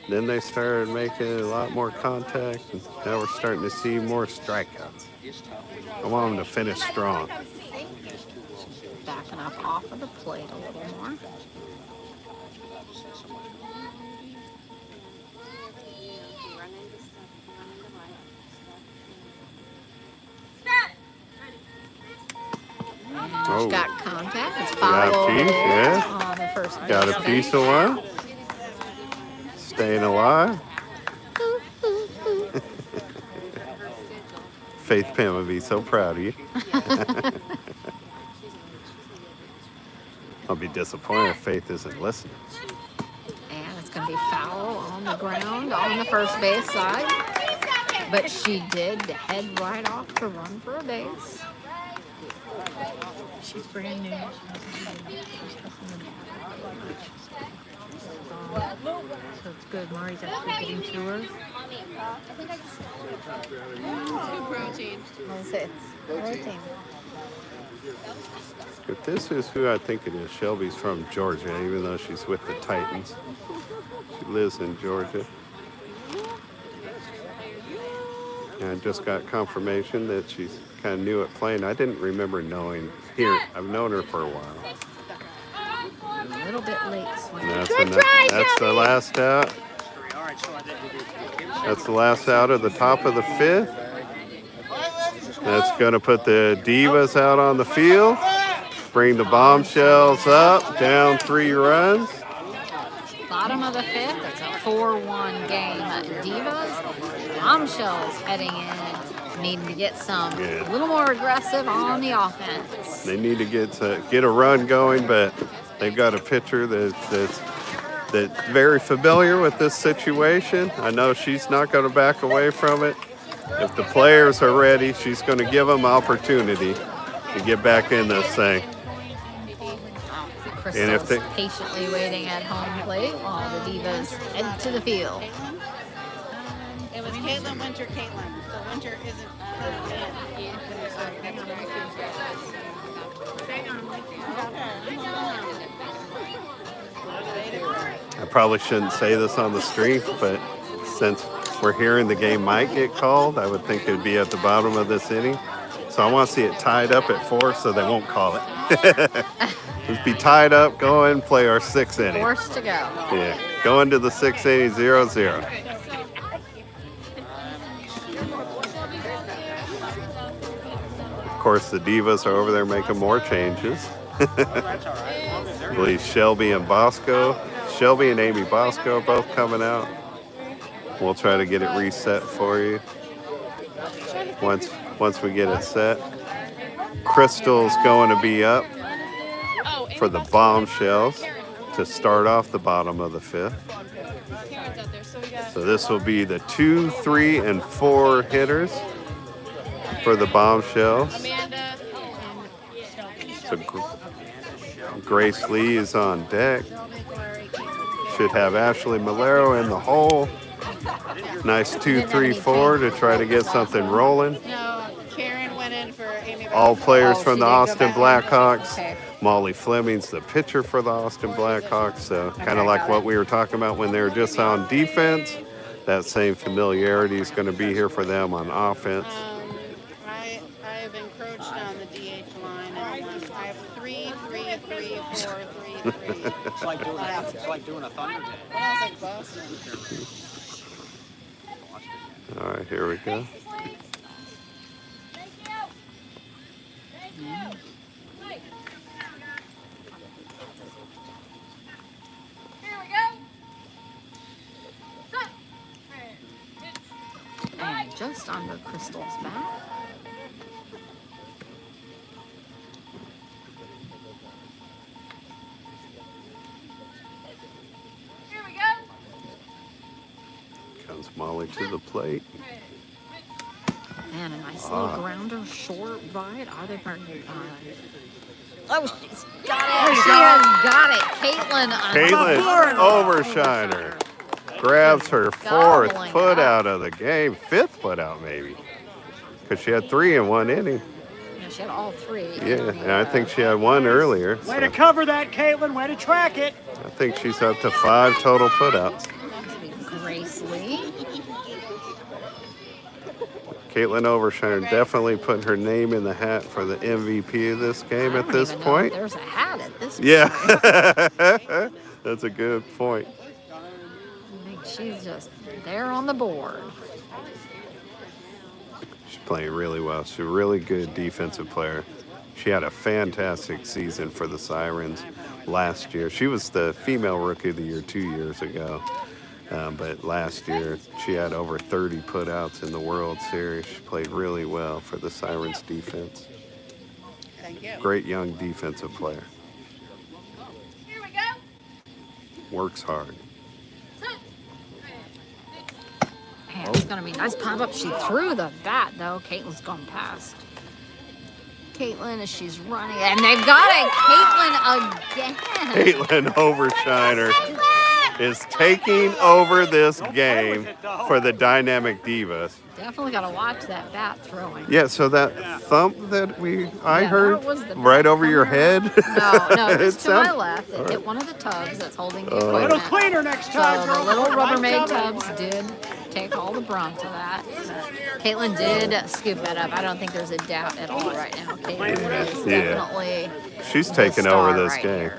Then they started making a lot more contact, and now we're starting to see more strikeouts. I want them to finish strong. Backing up off of the plate a little more. Oh. got contact. It's Got a foul piece, yeah. on the first Got a base. piece of one. Staying alive. Faith Pam would be so proud of you. I'll be disappointed if Faith isn't listening. And it's going to be foul on the ground on the first base side. But she did head right off to run for a base. She's brand new. So it's good. Mari's actually getting to her. Protein. I'll say it's protein. But this is who I think it is. Shelby's from Georgia, even though she's with the Titans. She lives in Georgia. And I just got confirmation that she's kind of new at playing. I didn't remember knowing here. I've known her for a while. A little bit late. That's the last out. That's the last out of the top of the fifth. That's going to put the Divas out on the field. Bring the Bombshells up, down 3 runs. Bottom of the fifth. It's a 4-1 game. Divas, Bombshells heading in, needing to get a little more aggressive on the offense. They need to get a run going, but they've got a pitcher that's very familiar with this situation. I know she's not going to back away from it. If the players are ready, she's going to give them opportunity to get back in this thing. Crystal's patiently waiting at home plate while the Divas head to the field. It was Caitlin, Winter, Caitlin. So Winter isn't. I probably shouldn't say this on the screen, but since we're hearing the game might get called, I would think it would be at the bottom of this inning. So I want to see it tied up at 4 so they won't call it. Just be tied up, go in, play our 6th inning. Forced to go. Yeah, going to the 6th inning, 0-0. Of course, the Divas are over there making more changes. I believe Shelby and Amy Bosco are both coming out. We'll try to get it reset for you once we get it set. Crystal's going to be up for the Bombshells to start off the bottom of the 5th. So this will be the 2, 3, and 4 hitters for the Bombshells. So Grace Lee is on deck. Should have Ashley Malero in the hole. Nice 2, 3, 4 to try to get something rolling. No, Karen went in for Amy. All players from the Austin Blackhawks. Okay. Molly Fleming's the pitcher for the Austin Blackhawks. So kind of like what we were talking about when they were just on defense. That same familiarity is going to be here for them on offense. I have encroached on the DH line, and I have 3, 3, 3, 4, 3, 3. It's like doing a Thunder Day. When I was like Boston. All right, here we go. And just under Crystal's bat. Comes Molly to the plate. And a nice little grounder, short right. Are they burning it? Oh, she's got it. She has got it. Caitlin Overshiner grabs her 4th put out of the game. 5th put out, maybe. Because she had 3 in 1 inning. Yeah, she had all 3. Yeah, and I think she had 1 earlier. Way to cover that, Caitlin. Way to track it. I think she's up to 5 total putouts. Grace Lee. Caitlin Overshiner definitely putting her name in the hat for the MVP of this game at this point. There's a hat at this point. Yeah, that's a good point. I think she's just there on the board. She's playing really well. She's a really good defensive player. She had a fantastic season for the Sirens last year. She was the female rookie of the year 2 years ago. But last year, she had over 30 putouts in the World Series. She played really well for the Sirens defense. Great young defensive player. Here we go. Works hard. Man, it's going to be a nice pop-up. She threw the bat, though. Caitlin's gone past. Caitlin, as she's running, and they've got it. Caitlin again. Caitlin Overshiner is taking over this game for the Dynamic Divas. Definitely got to watch that bat throwing. Yeah, so that thump that I heard that was the right over your head. No, just to my sound- left. It All hit right. one of the tubs that's holding the A equipment. little cleaner next time. So the girl. little Rubbermaid Right, tubs did take all the brunt of that. Caitlin did scoop that up. I don't think there's a doubt at all right now. Caitlin is definitely She's the taking over star this right game. here.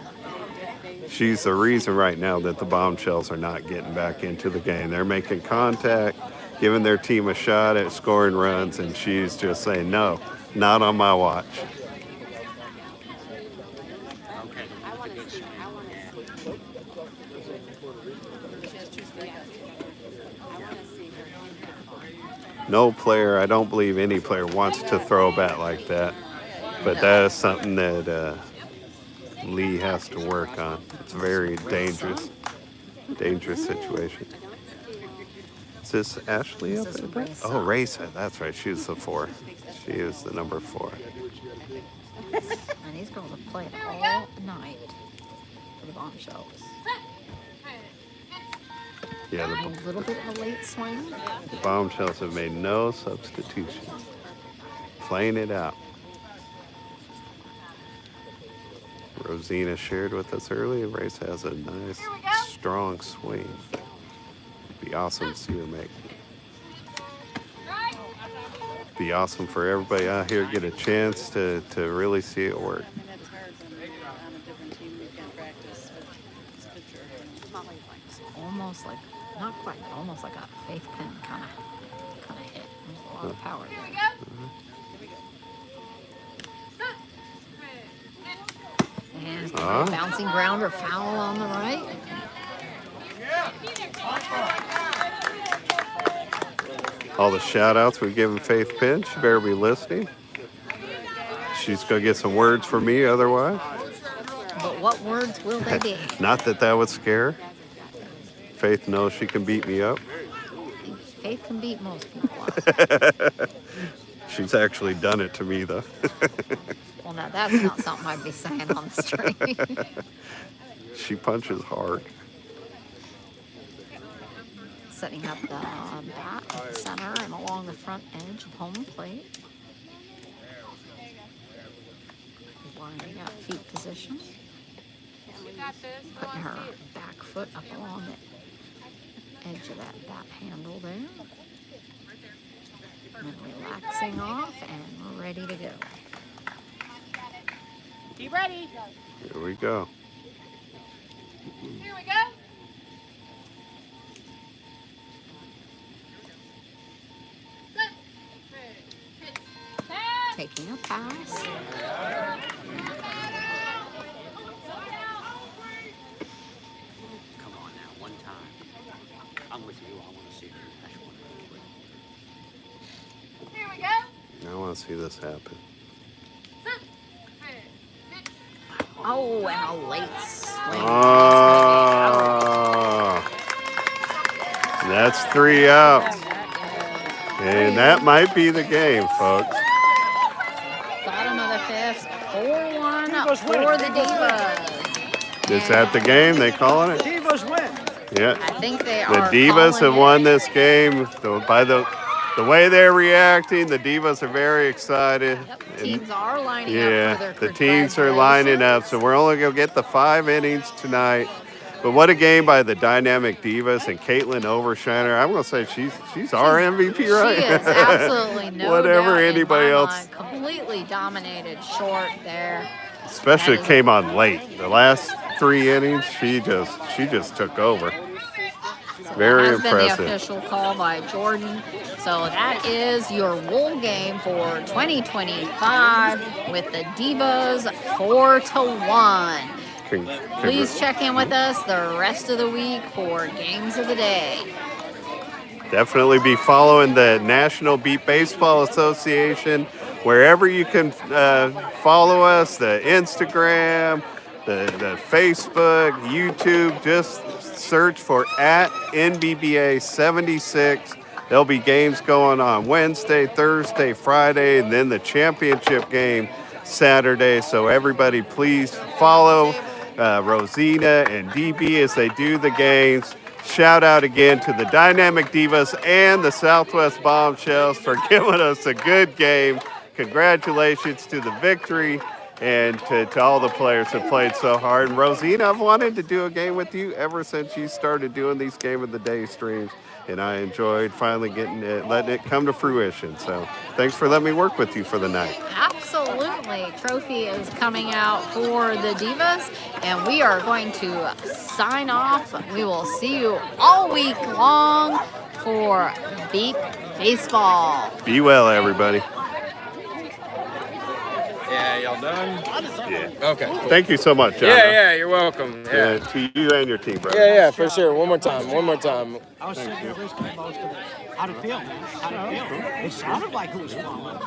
She's the reason right now that the Bombshells are not getting back into the game. They're making contact, giving their team a shot at scoring runs, and she's just saying, no, not on my watch. No player, I don't believe any player wants to throw a bat like that. But that is something that Lee has to work on. It's a very dangerous situation. Is this Ashley up This is at the bat? Raisa. Oh, Raisa, that's right. She's the 4. She is the number 4. And these girls have played all night for the Bombshells. Yeah, A little bit of a late swing. the Bombshells have made no substitutions. Playing it out. Rosina shared with us earlier. Race has a nice, strong swing. Be awesome to see her make. Be awesome for everybody out here to get a chance to really see it work. And it's hard when on a different team we can't practice with pitcher. Almost like, not quite, but almost like a faith pin kind of hit. There's a lot of power there. And it's a bouncing grounder foul on the right. All the shout outs we've given Faith Pinch. She better be listening. She's going to get some words from me otherwise. But what words will they be? Not that would scare her. Faith knows she can beat me up. Faith can beat most people up. She's actually done it to me, though. Well, now that's not something I'd be saying on the street. She punches hard. Setting up the bat at the center and along the front edge of home plate. Lining up feet position. Putting her back foot up along the edge of that bat handle there. And then relaxing off, and we're ready to go. Be ready. Here we go. Here we go. Taking a pass. Come on now, one time. I'm with you. I want to see it. Here we go. I want to see this happen. Oh, and a late swing. Oh, that's 3 outs. And that might be the game, folks. Bottom of the 5th, 4-1 for the Divas. Is that the game? They calling it? Divas win. Yeah. I think they The are Divas have calling won it. this game. By the way they're reacting, the Divas are very excited. Yep, teams are lining Yeah, up for their the teams are lining up. So we're only going to get the 5 innings tonight. But what a game by the Dynamic Divas and Caitlin Overshiner. I'm going to say she's our MVP, right? She is, absolutely. No Whatever doubt in anybody my else. mind. Completely dominated short there. Especially That is- came on late. The last 3 innings, she just took over. Very That has been the impressive. official call by Jordan. So that is your Wool game for 2025 with the Divas 4-1. Please check in with us the rest of the week for games of the day. Definitely be following the National Beep Baseball Association wherever you can follow us, the Instagram, the Facebook, YouTube. Just search for @NBBA76. There'll be games going on Wednesday, Thursday, Friday, and then the championship game Saturday. So everybody please follow Rosina and DB as they do the games. Shout out again to the Dynamic Divas and the Southwest Bombshells for giving us a good game. Congratulations to the victory and to all the players who played so hard. And Rosina, I've wanted to do a game with you ever since you started doing these Game of the Day streams. And I enjoyed finally letting it come to fruition. So thanks for letting me work with you for the night. Absolutely. Trophy is coming out for the Divas, and we are going to sign off. We will see you all week long for Beep Baseball. Be well, everybody. Yeah, y'all done? Yeah. Okay. Cool. Thank you so much, John. Yeah, you're welcome. Yeah, to you and your team, brother. Yeah, for sure. One more time. I was sitting there listening to most of it. How'd it feel, man? How'd it feel? It sounded like it was fun.